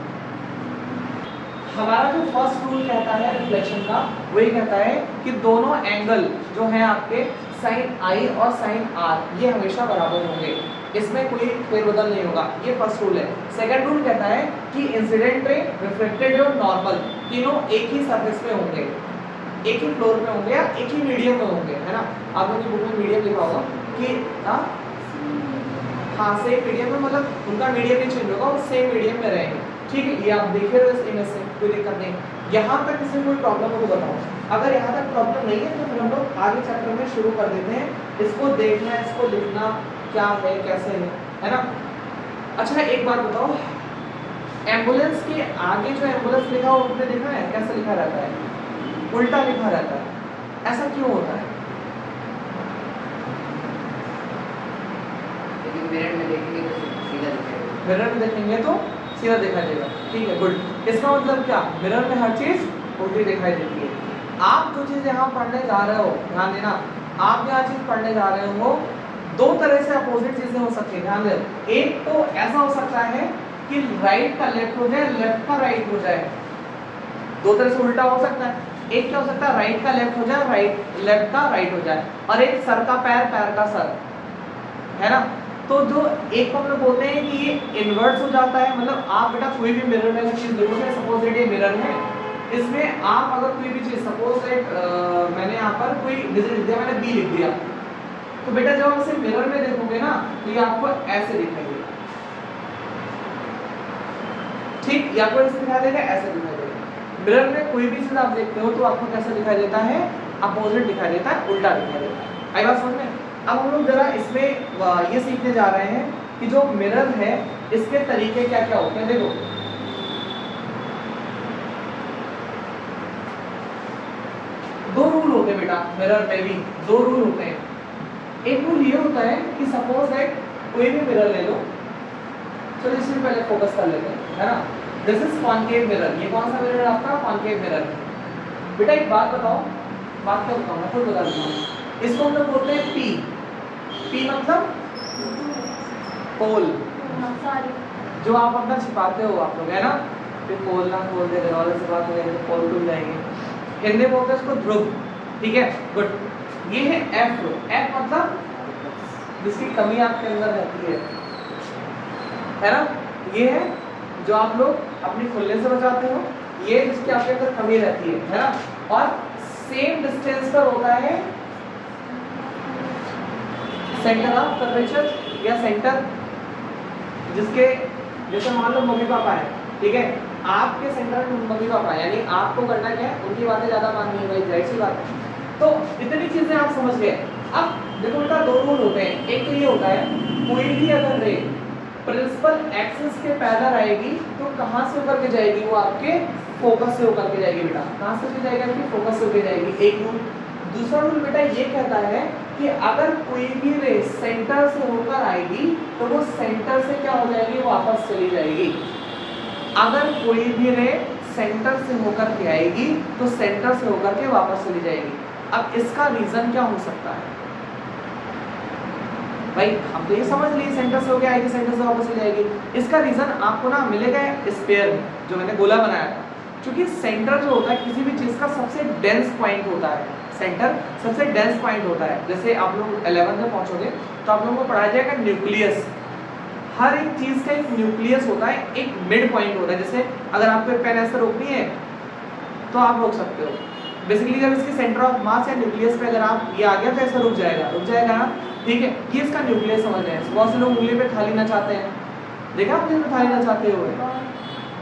A: हमारा जो फर्स्ट रूल कहता है रिफ्लेक्शन का, वही कहता है कि दोनों एंगल जो है आपके साइन आई और साइन आर, ये हमेशा बराबर होंगे, इसमें कोई फेरबदल नहीं होगा। ये फर्स्ट रूल है। सेकंड रूल कहता है कि इंसिडेंट रे, रिफ्लेक्टेड और नॉर्मल तीनों एक ही सरफेस पे होंगे, एक ही फ्लोर पे होंगे, या एक ही मीडियम में होंगे, है ना? आप लोगों की बुक में मीडियम लिखा होगा कि हाँ सेम मीडियम में, मतलब उनका मीडियम नहीं चेंज होगा, वो सेम मीडियम में रहेंगे। ठीक है, ये आप देखे हो इस इमेज से, कोई दिक्कत नहीं। यहाँ तक किसी कोई प्रॉब्लम हो तो बताओ। अगर यहाँ तक प्रॉब्लम नहीं है तो फिर हम लोग आगे चैप्टर में शुरू कर देते हैं। इसको देखना, इसको लिखना क्या है, कैसे है ना? अच्छा, एक बात बताओ, एम्बुलेंस के आगे जो एम्बुलेंस लिखा हो आपने देखा है कैसे लिखा रहता है? उल्टा लिखा रहता है। ऐसा क्यों होता है?
B: मिरर में देखेंगे तो सीधा दिखेगा।
A: मिरर में देखेंगे तो सीधा देखा जाएगा। ठीक है, गुड। इसका मतलब क्या? मिरर में हर चीज उल्टी दिखाई देती है। आप जो चीज यहाँ पढ़ने जा रहे हो, ध्यान देना, आप यहाँ चीज पढ़ने जा रहे हो, दो तरह से अपोजिट चीजें हो सकती है, ध्यान दे। एक तो ऐसा हो सकता है कि राइट का लेफ्ट हो जाए, लेफ्ट का राइट हो जाए, दो तरह से उल्टा हो सकता है। एक क्या हो सकता है? राइट का लेफ्ट हो जाए, राइट लेफ्ट का राइट हो जाए, और एक सर का पैर, पैर का सर, है ना? तो जो एक को हम लोग बोलते हैं कि ये इन्वर्स हो जाता है। मतलब आप बेटा कोई भी मिरर में चीज देखोगे, सपोज दैट ये मिरर है, इसमें आप अगर कोई भी चीज, सपोज दैट मैंने यहाँ पर कोई डिजिट लिख दिया, मैंने बी लिख दिया, तो बेटा जब आप इसे मिरर में देखोगे ना तो ये आपको ऐसे दिखाई देगा। ठीक, या आपको ऐसे दिखाई देगा, ऐसे दिखाई देगा। मिरर में कोई भी चीज आप देखते हो तो आपको कैसा दिखाई देता है? अपोजिट दिखाई देता है, उल्टा दिखाई देता है। आई बात समझ में? अब हम लोग जरा इसमें ये सीखने जा रहे हैं कि जो मिरर है इसके तरीके क्या क्या होते हैं। देखो, दो रूल होते हैं बेटा मिरर में भी, दो रूल होते हैं। एक रूल ये होता है कि सपोज दैट कोई भी मिरर ले लो, चलो इसमें पहले फोकस कर लेते हैं, है ना? This is concave mirror. ये कौन सा मिरर है आपका? Concave mirror. बेटा एक बात बताओ, बात क्या बताऊँ मैं, खुद बता देता हूँ। इसको हम लोग बोलते हैं पी। पी मतलब पोल, जो आप अपना छिपाते हो आप लोग, है ना? फिर पोल ना खोल दे, घर से बात करेंगे तो पोल डूब जाएंगे। हिंदी में बोलते हैं इसको ध्रुव। ठीक है, गुड। ये है एफ। एफ मतलब जिसकी कमी आपके अंदर रहती है ना? ये है जो आप लोग अपनी खुलने से बचाते हो, ये जिसकी आपके अंदर कमी रहती है ना? और सेम डिस्टेंस पर होता है सेंटर ऑफ कर्वेचर, या सेंटर जिसके, जैसे मान लो मम्मी पापा है, ठीक है, आपके सेंटर में मम्मी पापा है, यानी आपको करना क्या है? उनकी बातें ज्यादा माननी है भाई, जाहिर सी बात है। तो इतनी चीजें आप समझ गए अब देखो बेटा दो रूल होते हैं, एक तो ये होता है कोई भी अगर रे प्रिंसिपल एक्सिस के पैरेलल आएगी तो कहाँ से होकर के जाएगी, वो आपके फोकस से होकर के जाएगी बेटा, कहाँ से होकर जाएगी, आपके फोकस से होकर जाएगी, एक रूल। दूसरा रूल बेटा ये कहता है कि अगर कोई भी रे सेंटर से होकर आएगी तो वो सेंटर से क्या हो जाएगी, वो वापस चली जाएगी। अगर कोई भी रे सेंटर से होकर के आएगी तो सेंटर से होकर के वापस चली जाएगी। अब इसका रीजन क्या हो सकता है भाई, हम तो ये समझ लिए सेंटर से होकर आएगी सेंटर से वापस चली जाएगी। इसका रीजन आपको ना मिलेगा स्फीयर में, जो मैंने गोला बनाया था। क्योंकि सेंटर जो होता है किसी भी चीज का सबसे डेंस पॉइंट होता है, सेंटर सबसे डेंस पॉइंट होता है। जैसे आप लोग 11 में पहुंचोगे तो आप लोगों को पढ़ाया जाएगा न्यूक्लियस। हर एक चीज का एक न्यूक्लियस होता है, एक मिड पॉइंट होता है। जैसे अगर आपको पेन ऐसे रोकनी है तो आप रोक सकते हो। बेसिकली जब इसकी सेंटर ऑफ मास या न्यूक्लियस पे अगर आप ये आ गया तो ऐसा रुक जाएगा ना, ठीक है। ये इसका न्यूक्लियस समझ रहे हैं। बहुत से लोग उंगली पे थाली नचाते हैं, देखा आपने थाली नचाते हुए,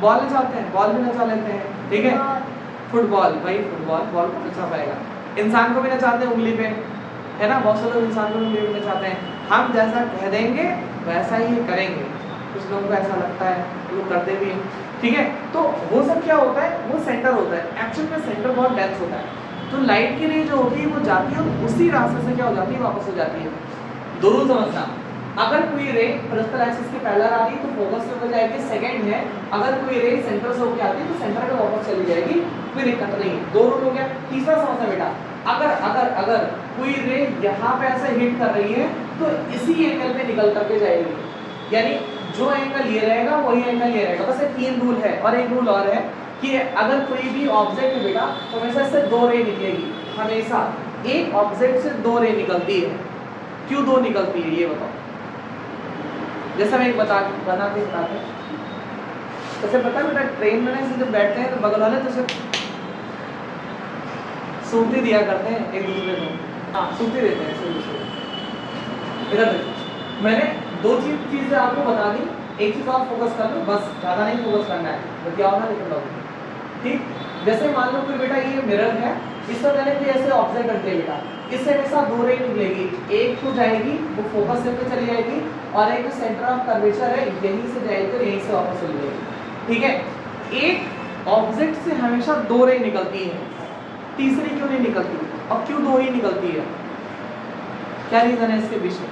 A: बॉल नचाते हैं, बॉल भी नचा लेते हैं, ठीक है। फुटबॉल भाई, फुटबॉल बॉल को नचा पाएगा, इंसान को भी नचाते हैं उंगली पे, है ना। बहुत से लोग इंसान को भी उंगली पे नचाते हैं। हम जैसा कह देंगे वैसा ही करेंगे, कुछ लोगों को ऐसा लगता है, लोग करते भी हैं, ठीक है। तो वो सब क्या होता है, वो सेंटर होता है। एक्चुअल में सेंटर बहुत डेंस होता है। तो लाइट की रे जो होती है वो जाती है और उसी रास्ते से क्या हो जाती है, वापस हो जाती है। दो रूल समझना, अगर कोई रे प्रिंसिपल एक्सिस के पैरेलल आ रही है तो फोकस पे हो जाएगी। सेकंड है, अगर कोई रे सेंटर से होकर आती है तो सेंटर पे वापस चली जाएगी, कोई दिक्कत नहीं। दो रूल हो गया। तीसरा समझना बेटा, अगर कोई रे यहाँ पे ऐसे हिट कर रही है तो इसी एंगल पे निकल करके जाएगी, यानी जो एंगल ये रहेगा वही एंगल ये रहेगा। बस ये तीन रूल है। और एक रूल और है कि अगर कोई भी ऑब्जेक्ट है बेटा तो हमेशा इससे दो रे निकलेगी, हमेशा एक ऑब्जेक्ट से दो रे निकलती है। क्यों दो निकलती है ये बताओ। जैसा मैं एक बनाते जैसे पता है बेटा, ट्रेन में से जब बैठते हैं तो बगल वाले तो सिर्फ सूखती दिया करते हैं एक दूसरे को, हाँ सूखती देते हैं एक दूसरे को। इधर देखो, मैंने दो चीजें आपको बता दी, एक चीज आप फोकस कर लो, बस ज़्यादा नहीं फोकस करना है, बतियाओ ना निकल लोगे, ठीक। जैसे मान लो कोई बेटा ये मिरर है, इससे पहले कोई ऐसे ऑब्जेक्ट रखते हैं बेटा, इससे हमेशा दो रे निकलेगी, एक तो जाएगी वो फोकस से पे चली जाएगी और एक सेंटर ऑफ कर्वेचर है यहीं से जाएगी तो यहीं से वापस चली जाएगी, ठीक है। एक ऑब्जेक्ट से हमेशा दो रे निकलती है, तीसरी क्यों नहीं निकलती, और क्यों दो ही निकलती है, क्या रीजन है इसके पीछे,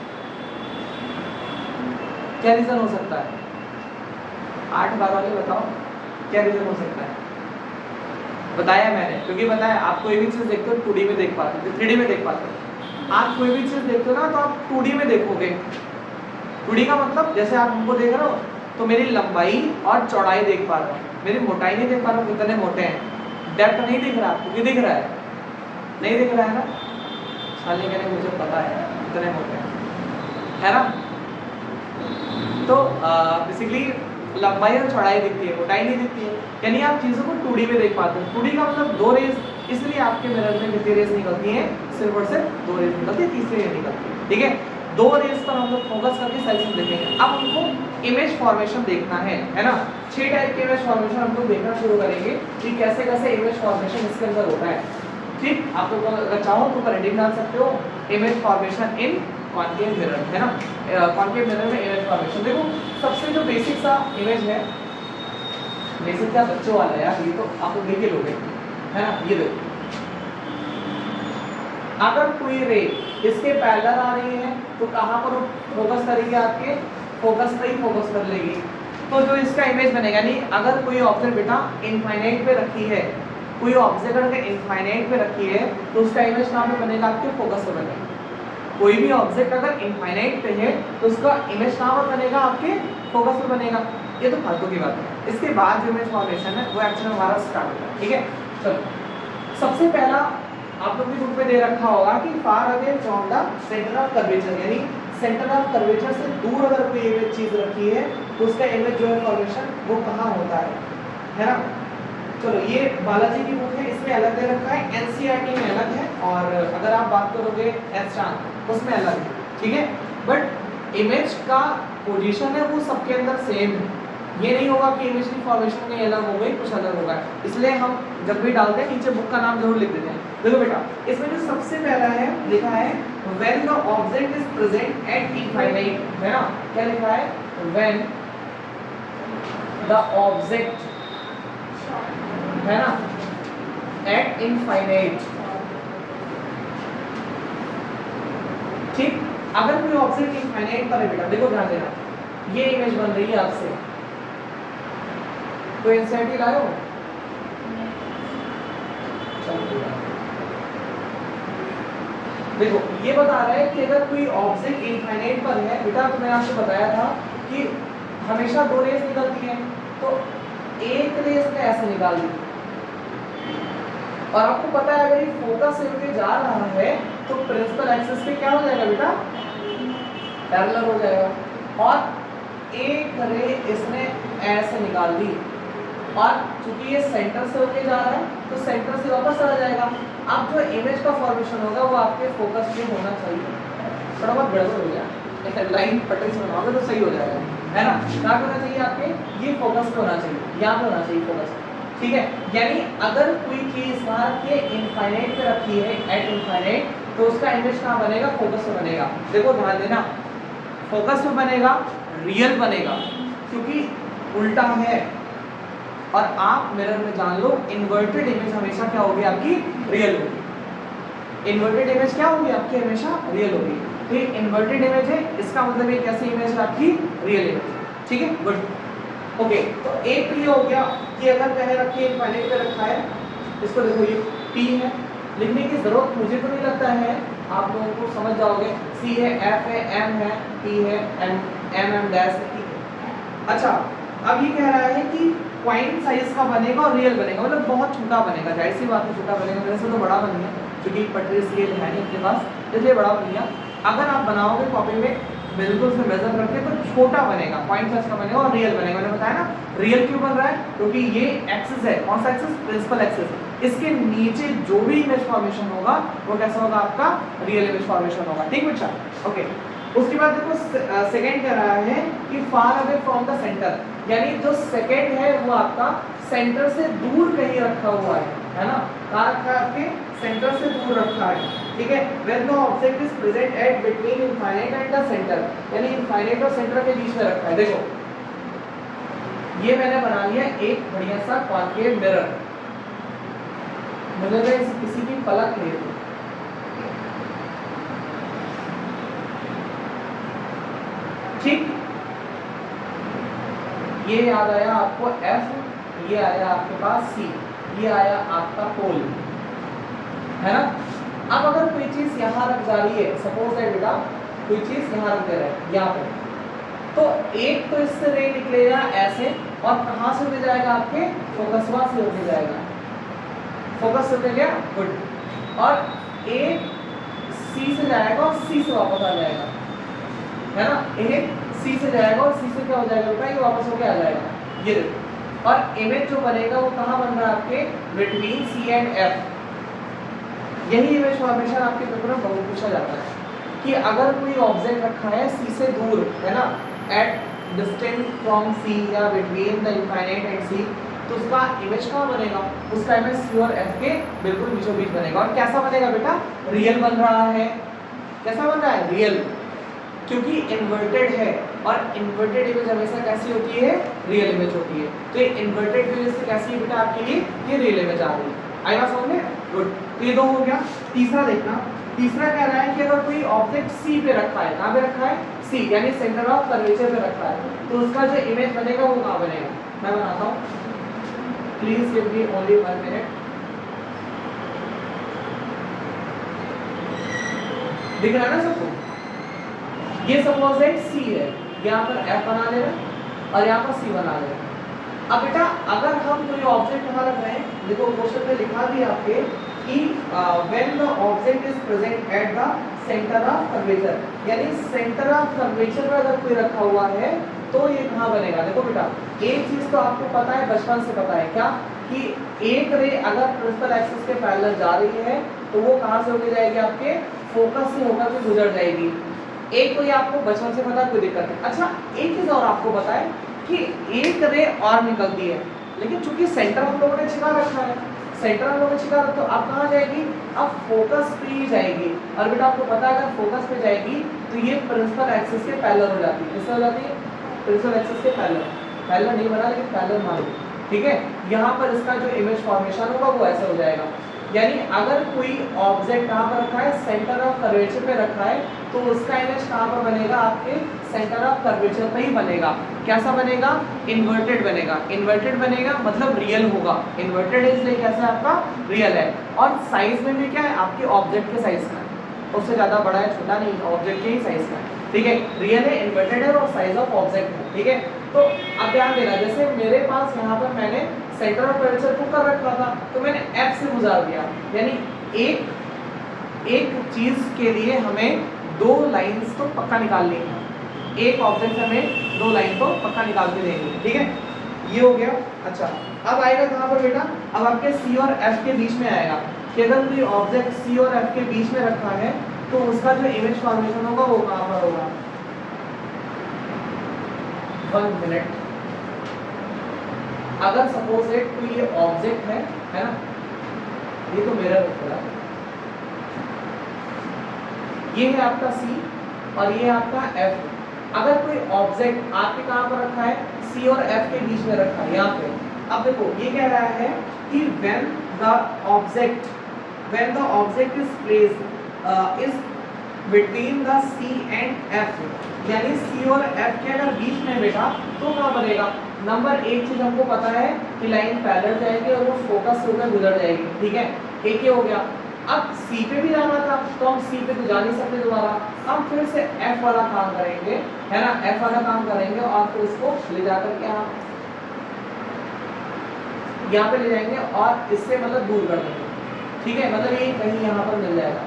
A: क्या रीजन हो सकता है? 8 बार वाले बताओ क्या रीजन हो सकता है। बताया मैंने, क्योंकि बताया आप कोई भी चीज देखते हो 2D में देख पाते हो, 3D में देख पाते हो। आप कोई भी चीज देखते हो ना तो आप 2D में देखोगे। 2D का मतलब जैसे आप हमको देख रहे हो तो मेरी लंबाई और चौड़ाई देख पा रहे हो, मेरी मोटाई नहीं देख पा रहे हो कितने मोटे हैं, डेप्थ नहीं दिख रहा आपको, क्यों दिख रहा है, नहीं दिख रहा है ना, साले कहने मुझे पता है कितने मोटे हैं, है ना। तो बेसिकली लंबाई और चौड़ाई दिखती है, मोटाई नहीं दिखती है, यानी आप चीज़ों को 2D में देख पाते हो। 2D का मतलब दो रेस, इसलिए आपके मिरर में कितनी रेस निकलती हैं, सिर्फ और सिर्फ दो रेस निकलती है, तीसरी नहीं निकलती, ठीक है। दो रेस पर हम लोग फोकस करके सेक्शन देखेंगे। अब हमको इमेज फॉर्मेशन देखना है ना। 6 टाइप के इमेज फॉर्मेशन हम लोग देखना शुरू करेंगे कि कैसे कैसे इमेज फॉर्मेशन इसके अंदर होता है, ठीक। आप लोग अगर चाहो तो हेडिंग डाल सकते हो, इमेज फॉर्मेशन इन कॉन्केव मिरर, है ना। कॉन्केव मिरर में इमेज फॉर्मेशन देखो, सबसे जो बेसिक सा इमेज है, बेसिक क्या बच्चों वाला यार, ये तो आप लोग देख के लोगे, है ना। ये देखो, अगर कोई रे इसके पैरेलल आ रही है तो कहाँ पर फोकस करेगी, आपके फोकस पे ही फोकस कर लेगी। तो जो इसका इमेज बनेगा, यानी अगर कोई ऑब्जेक्ट बेटा इनफाइनाइट पे रखी है, कोई ऑब्जेक्ट अगर इनफाइनाइट पे रखी है तो उसका इमेज कहाँ पे बनेगा, आपके फोकस पे बनेगा। कोई भी ऑब्जेक्ट अगर इनफाइनाइट पे है तो उसका इमेज कहाँ पर बनेगा, आपके फोकस पे बनेगा। ये तो फालतू की बात है। इसके बाद जो इमेज फॉर्मेशन है वो एक्चुअली हमारा स्टार्ट होता है, ठीक है। चलो, सबसे पहला आप लोग भी बुक में दे रखा होगा कि far away from the centre of curvature, यानी सेंटर ऑफ कर्वेचर से दूर अगर कोई इमेज चीज रखी है तो उसका इमेज जो है फॉर्मेशन वो कहाँ होता है ना। चलो, ये बालाजी की बुक है, इसमें अलग दे रखा है, एनसीईआरटी में अलग है, और अगर आप बात करोगे एस्ट्रान उसमें अलग है, ठीक है। बट इमेज का पोजीशन है वो सबके अंदर सेम है, ये नहीं होगा कि इमेज की फॉर्मेशन कहीं अलग हो गई, कुछ अलग होगा। इसलिए हम जब भी डालते हैं नीचे बुक का नाम जरूर लिख देते हैं। देखो बेटा, इसमें जो सबसे पहला है लिखा है when the object is present at infinite, है ना? क्या लिखा है? व्हेन द ऑब्जेक्ट, है ना, एट इनफाइनाइट। ठीक, अगर कोई ऑब्जेक्ट इनफाइनाइट पर है बेटा, देखो ध्यान देना, ये इमेज बन रही है आपसे, कोई इंसाइट लाए हो? देखो ये बता रहा है कि अगर कोई ऑब्जेक्ट इनफाइनाइट पर है बेटा, तो मैंने आपको बताया था कि हमेशा दो रेस निकलती है, तो एक रेस में ऐसे निकाल दी, और आपको पता है अगर ये फोकस से होके जा रहा है तो प्रिंसिपल एक्सिस पे क्या हो जाएगा बेटा? पैरेलल हो जाएगा। और एक रे इसने ऐसे निकाल दी, और चूंकि ये सेंटर से होके जा रहा है तो सेंटर से वापस आ जाएगा। अब जो इमेज का फॉर्मेशन होगा वो आपके फोकस में होना चाहिए। थोड़ा बहुत गड़बड़ हो गया, लाइन पटरी से बनाओगे तो सही हो जाएगा, है ना? कहाँ पे होना चाहिए आपके? ये फोकस पे होना चाहिए, यहाँ पे होना चाहिए फोकस, ठीक है? यानी अगर कोई चीज कहाँ रखी है? इनफाइनाइट पे रखी है, एट इनफाइनाइट, तो उसका इमेज कहाँ बनेगा? फोकस पे बनेगा। देखो ध्यान देना, फोकस पे बनेगा, रियल बनेगा, क्योंकि उल्टा है। और आप मिरर में जान लो, इन्वर्टेड इमेज हमेशा क्या होगी? आपकी रियल होगी। इन्वर्टेड इमेज क्या होगी? आपकी हमेशा रियल होगी। तो ये इन्वर्टेड इमेज है, इसका मतलब ये कैसी इमेज है? आपकी रियल इमेज, ठीक है? Good, okay. तो एक तो ये हो गया कि अगर कहे रखिए इनफाइनाइट पे रखा है, इसको देखो ये P है, लिखने की जरूरत मुझे तो नहीं लगता है, आप लोगों को समझ जाओगे। C है, F है, M है, P है, M डैश है, ठीक है? अच्छा, अब ये कह रहा है कि पॉइंट साइज का बनेगा और रियल बनेगा, मतलब बहुत छोटा बनेगा। जाहिर सी बात है छोटा बनेगा, मेरे से तो बड़ा बन गया, क्योंकि पटरी स्केल है नहीं अपने पास, इसलिए बड़ा बन गया। अगर आप बनाओगे कॉपी में बिल्कुल से मेजर करके तो छोटा बनेगा, पॉइंट साइज का बनेगा और रियल बनेगा। मैंने बताया ना रियल क्यों बन रहा है? क्योंकि ये एक्सिस है, कौन सा एक्सिस? Principal axis. इसके नीचे जो भी इमेज फॉर्मेशन होगा वो कैसा होगा? आपका रियल इमेज फॉर्मेशन होगा, ठीक बच्चा? ओके। उसके बाद देखो सेकंड कह रहा है कि far away from the centre, यानी जो सेकंड है वो आपका सेंटर से दूर कहीं रखा हुआ है ना? कहाँ रखा है? आपके सेंटर से दूर रखा है, ठीक है? When the object is present at between infinite and the centre, यानी इनफाइनाइट और सेंटर के बीच में रखा है। देखो ये मैंने बना लिया एक बढ़िया सा कॉन्केव मिरर, मिरर में किसी की पलक है, ठीक? ये याद आया आपको F, ये आया आपके पास C, ये आया आपका पोल, है ना? अब अगर कोई चीज यहाँ रख जा रही है, सपोज दैट बेटा कोई चीज यहाँ रख दे रहा है, यहाँ पे, तो एक तो इससे रे निकलेगा ऐसे, और कहाँ से होके जाएगा? आपके फोकसवा से होके जाएगा, फोकस से होके गया, गुड। और एक C से जाएगा और C से वापस आ जाएगा, है ना? एक C से जाएगा और C से क्या हो जाएगा बेटा? ये वापस होके आ जाएगा, ये देखो। और इमेज जो बनेगा वो कहाँ बन रहा है? आपके बिटवीन C एंड F। यही इमेज फॉर्मेशन आपके पेपर में बहुत पूछा जाता है कि अगर कोई ऑब्जेक्ट रखा है C से दूर, है ना, एट डिस्टेंस फ्रॉम C या between the infinite and C, तो उसका इमेज कहाँ बनेगा? उसका इमेज C और F के बिल्कुल बीचों बीच बनेगा। और कैसा बनेगा बेटा? रियल बन रहा है। कैसा बन रहा है? रियल, क्योंकि इन्वर्टेड है, और इन्वर्टेड इमेज हमेशा कैसी होती है? रियल इमेज होती है। तो ये इन्वर्टेड इमेज से कैसी है बेटा आपके लिए? ये रियल इमेज आ रही है। आई बात समझ में? गुड। तो ये दो हो गया। तीसरा देखना, तीसरा कह रहा है कि अगर कोई ऑब्जेक्ट C पे रखा है, कहाँ पे रखा है? C, यानी सेंटर ऑफ कर्वेचर पे रखा है, तो उसका जो इमेज बनेगा वो कहाँ बनेगा? मैं बनाता हूँ, please give me only 1 minute. दिख रहा है ना सबको? ये सपोज है C है, यहाँ पर F बना ले रहे और यहाँ पर C बना ले रहे। अब बेटा अगर हम कोई ऑब्जेक्ट यहाँ रख रहे हैं, देखो क्वेश्चन में लिखा भी आपके कि when the object is present at the centre of curvature, यानी सेंटर ऑफ कर्वेचर पर अगर कोई रखा हुआ है तो ये कहाँ बनेगा? देखो बेटा एक चीज तो आपको पता है, बचपन से पता है, क्या? कि एक रे अगर प्रिंसिपल एक्सिस के पैरेलल जा रही है तो वो कहाँ से होकर जाएगी? आपके फोकस से होकर के गुजर जाएगी। एक तो ये आपको बचपन से पता है, कोई दिक्कत नहीं। अच्छा एक चीज और आपको पता है कि एक रे और निकलती है, लेकिन चूंकि सेंटर हम लोगों ने छिपा रखा है, सेंटर हम लोगों ने छिपा रखा, तो अब कहाँ जाएगी, अब फोकस पे ही जाएगी। और बेटा आपको पता है अगर फोकस पे जाएगी तो ये प्रिंसिपल एक्सिस के पैरेलल हो जाती है। किससे हो जाती है, प्रिंसिपल एक्सिस के पैरेलल, पैरेलल नहीं बना लेकिन पैरेलल मान लो, ठीक है। यहाँ पर इसका जो इमेज फॉर्मेशन होगा वो ऐसे हो जाएगा, यानी अगर कोई ऑब्जेक्ट कहाँ पर रखा है, सेंटर ऑफ कर्वेचर पे रखा है, तो उसका इमेज कहाँ पर बनेगा, आपके सेंटर ऑफ कर्वेचर पे ही बनेगा। कैसा बनेगा, इन्वर्टेड बनेगा। इन्वर्टेड बनेगा मतलब रियल होगा, इन्वर्टेड इसलिए कैसा आपका रियल है। और साइज में भी क्या है, आपके ऑब्जेक्ट के साइज का है, उससे ज़्यादा बड़ा है छोटा नहीं, ऑब्जेक्ट के ही साइज का है, ठीक है। रियल है, इन्वर्टेड है और साइज ऑफ ऑब्जेक्ट है, ठीक है। तो अब ध्यान देना, जैसे मेरे पास यहाँ पर मैंने सेंटर ऑफ कर्वेचर को कर रखा था, तो मैंने F से गुजार दिया, यानी एक चीज के लिए हमें दो लाइंस तो पक्का निकालनी है, एक ऑब्जेक्ट हमें दो लाइन तो पक्का निकाल के देंगे, ठीक है। ये हो गया। अच्छा, अब आएगा कहाँ पर बेटा, अब आपके C और F के बीच में आएगा कि अगर कोई ऑब्जेक्ट C और F के बीच में रखा है तो उसका जो इमेज फॉर्मेशन होगा वो कहाँ पर होगा। 1 मिनट, अगर सपोज इट कोई ये ऑब्जेक्ट है ना, ये तो मिरर है, ये है आपका C और ये है आपका F। अगर कोई ऑब्जेक्ट आपके कहाँ पर रखा है, C और F के बीच में रखा है, यहाँ पे। अब देखो ये कह रहा है कि when the object is placed is between the C and F, यानी C और F के अगर बीच में बेटा तो क्या बनेगा। नंबर एक चीज हमको पता है कि लाइन पैरेलल जाएगी और वो फोकस से होकर गुजर जाएगी, ठीक है। एक ही हो गया। अब C पे भी जाना था तो हम C पे तो जा नहीं सकते दोबारा, हम फिर से F वाला काम करेंगे, है ना, F वाला काम करेंगे और फिर उसको ले जाकर के यहाँ पे ले जाएंगे और इससे मतलब दूर कर देंगे, ठीक है। मतलब ये कहीं यहाँ पर मिल जाएगा।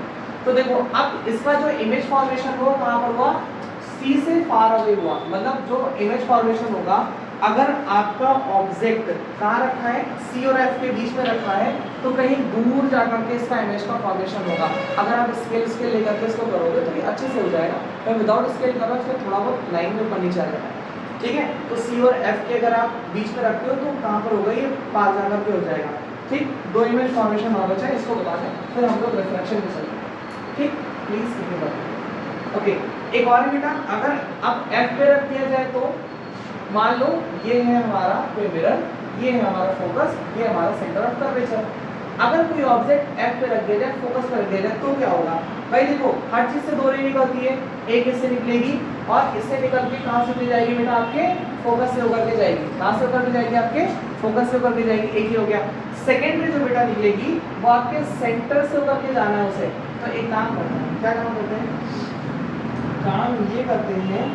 A: तो देखो अब इसका जो इमेज फॉर्मेशन हुआ कहाँ पर हुआ, C से फार अवे हुआ। मतलब जो इमेज फॉर्मेशन होगा, अगर आपका ऑब्जेक्ट कहाँ रखा है, C और F के बीच में रखा है, तो कहीं दूर जाकर के इसका इमेज का फॉर्मेशन होगा। अगर आप स्केल लेकर के इसको करोगे तो ये अच्छे से हो जाएगा। मैं विदाउट स्केल कर रहा हूँ, इसमें थोड़ा बहुत लाइन में ऊपर नीचे आ जाता है, ठीक है। तो C और F के अगर आप बीच में रखते हो तो कहाँ पर होगा, ये पार जाकर के हो जाएगा, ठीक। दो इमेज फॉर्मेशन और बचा है, इसको बता दें, फिर हम लोग रिफ्लेक्शन में चलेंगे, ठीक। Please okay. एक और बेटा, अगर अब F पे रख दिया जाए तो मान लो ये है हमारा कोई मिरर, ये है हमारा फोकस, ये हमारा सेंटर ऑफ कर्वेचर। अगर कोई ऑब्जेक्ट F पे रख दिया जाए, फोकस पर रख दिया जाए, तो क्या होगा भाई। देखो हर चीज से दो रे निकलती है, एक इससे निकलेगी और इससे निकल के कहाँ से चली जाएगी बेटा, आपके फोकस से होकर के जाएगी। कहाँ से होकर के जाएगी, आपके फोकस से होकर के जाएगी, एक ही हो गया। सेकेंड रे जो बेटा निकलेगी वो आपके सेंटर से होकर के जाना है उसे। तो एक काम करते हैं, क्या काम करते हैं, काम ये करते हैं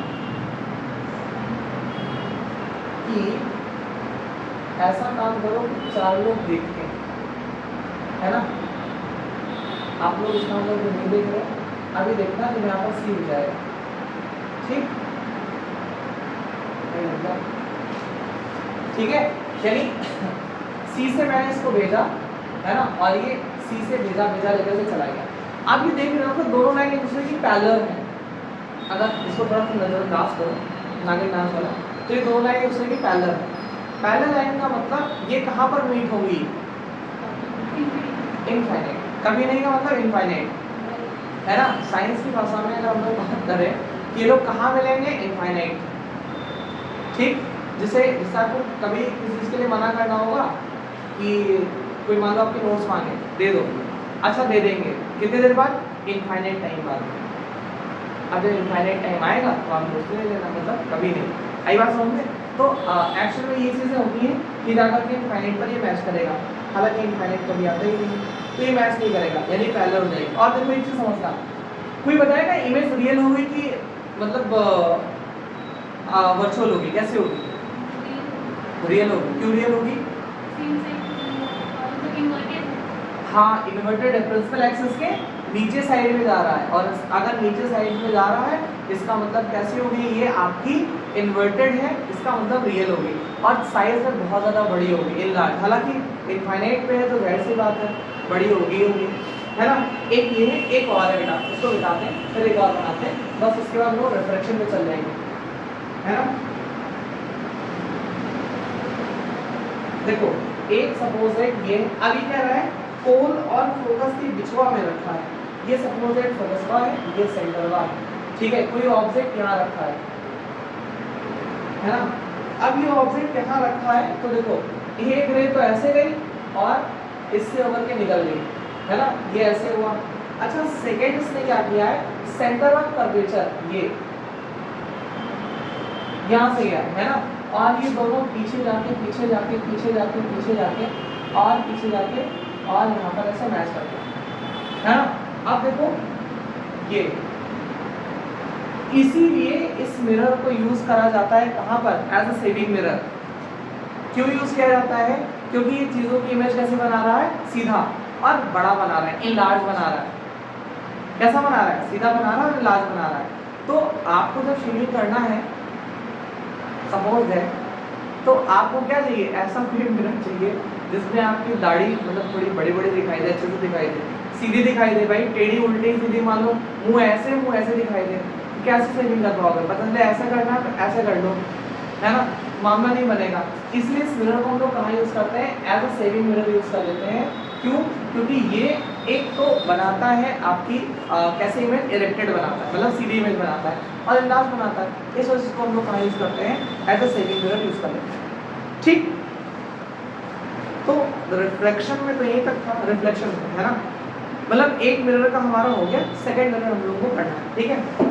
A: कि ऐसा काम करो कि 4 लोग देखें, है ना। आप लोग इस काम को नहीं देख रहे, अभी देखना कि यहाँ पर C हो जाएगा, ठीक, ठीक है। यानी C से मैंने इसको भेजा, है ना, और ये C से भेजा लेकर से चला गया। आप ये देख रहे हो कि दोनों लाइन एक दूसरे की पैरेलल है। अगर इसको थोड़ा सा नजरअंदाज करो, नागिन वाला, तो ये दोनों लाइन एक दूसरे की पैरेलल है। पैरेलल लाइन का मतलब ये कहाँ पर मीट होगी, इनफाइनाइट। कभी नहीं का मतलब इनफाइनाइट, है ना। साइंस की भाषा में अगर हम लोग बात करें कि ये लोग कहाँ मिलेंगे, इनफाइनाइट, ठीक। जिसे आपको कभी किसी चीज़ के लिए मना करना होगा कि कोई मान लो आपके नोट्स मांगे, दे दो, अच्छा दे देंगे, कितने देर बाद, इनफाइनाइट टाइम बाद। अब जब इनफाइनाइट टाइम आएगा तो आप नोट्स ले लेना, मतलब कभी नहीं। आई बात समझ में। तो एक्चुअल में ये चीज़ें होती हैं कि जाकर के इनफाइनाइट पर ये मैच करेगा, हालांकि इनफाइनाइट कभी आता ही नहीं, तो ये मैच नहीं करेगा, यानी पैरेलल हो जाएगी। और देखो एक चीज़ समझना, कोई बताएगा इमेज रियल होगी कि मतलब वर्चुअल होगी, कैसे होगी, रियल होगी। क्यों रियल होगी, हाँ, इन्वर्टेड है, प्रिंसिपल एक्सिस के नीचे साइड में जा रहा है, और अगर नीचे साइड में जा रहा है इसका मतलब कैसी होगी, ये आपकी इन्वर्टेड है, इसका मतलब रियल होगी और साइज में बहुत ज़्यादा बड़ी होगी, इन लार्ज। हालांकि इनफाइनाइट पे है तो जाहिर सी बात है बड़ी होगी, है ना। एक ये है, एक और है बेटा, इसको बताते हैं, फिर एक और बनाते हैं, बस उसके बाद वो रिफ्लेक्शन में चल जाएंगे, है ना। देखो एक सपोज है ये अभी क्या रहा है, पोल और फोकस के बिचवा में रखा है, ये सपोज है फोकस का है, ये सेंटर का है, ठीक है। कोई ऑब्जेक्ट यहाँ रखा है ना। अब ये ऑब्जेक्ट यहाँ रखा है तो देखो एक रे तो ऐसे गई और इससे होकर के निकल गई, है ना, ये ऐसे हुआ। अच्छा सेकेंड इसने क्या किया है, सेंटर ऑफ कर्वेचर ये यहाँ से गया है ना, और ये दोनों पीछे जाके पीछे जाके पीछे जाके पीछे जाके और पीछे जाके और यहाँ पर ऐसे मैच करते हैं, है ना। अब देखो ये इसीलिए इस मिरर को यूज करा जाता है कहाँ पर, एज अ सेविंग मिरर। क्यों यूज किया जाता है, क्योंकि ये चीजों की इमेज कैसे बना रहा है, सीधा और बड़ा बना रहा है, इनलार्ज बना रहा है। कैसा बना रहा है, सीधा बना रहा है और इनलार्ज बना रहा है। तो आपको जब शेडिंग करना है सपोज है, तो आपको क्या चाहिए, ऐसा कोई मिरर चाहिए जिसमें आपकी दाढ़ी मतलब थोड़ी बड़ी बड़ी दिखाई दे, अच्छे से दिखाई दे, सीधी दिखाई दे भाई, टेढ़ी उल्टी सीधी, मान लो मुंह ऐसे दिखाई दे, कैसे सेविंग कर पाओगे, पता चले ऐसा करना है तो ऐसे कर लो, है ना, मामला नहीं बनेगा। इसलिए इस मिरर को हम लोग कहाँ यूज करते हैं, as a shaving mirror use कर लेते हैं। क्यों, क्योंकि ये एक तो बनाता है आपकी कैसे इमेज, इरेक्टेड बनाता है, मतलब सीधी इमेज बनाता है, और इनलार्ज बनाता है। इस वजह से इसको हम लोग कहाँ यूज करते हैं, as a shaving mirror use कर लेते हैं, ठीक। तो रिफ्लेक्शन में तो यही तक था, रिफ्लेक्शन है ना, मतलब एक मिरर का हमारा हो गया, सेकंड मिरर हम लोग को करना है, ठीक है।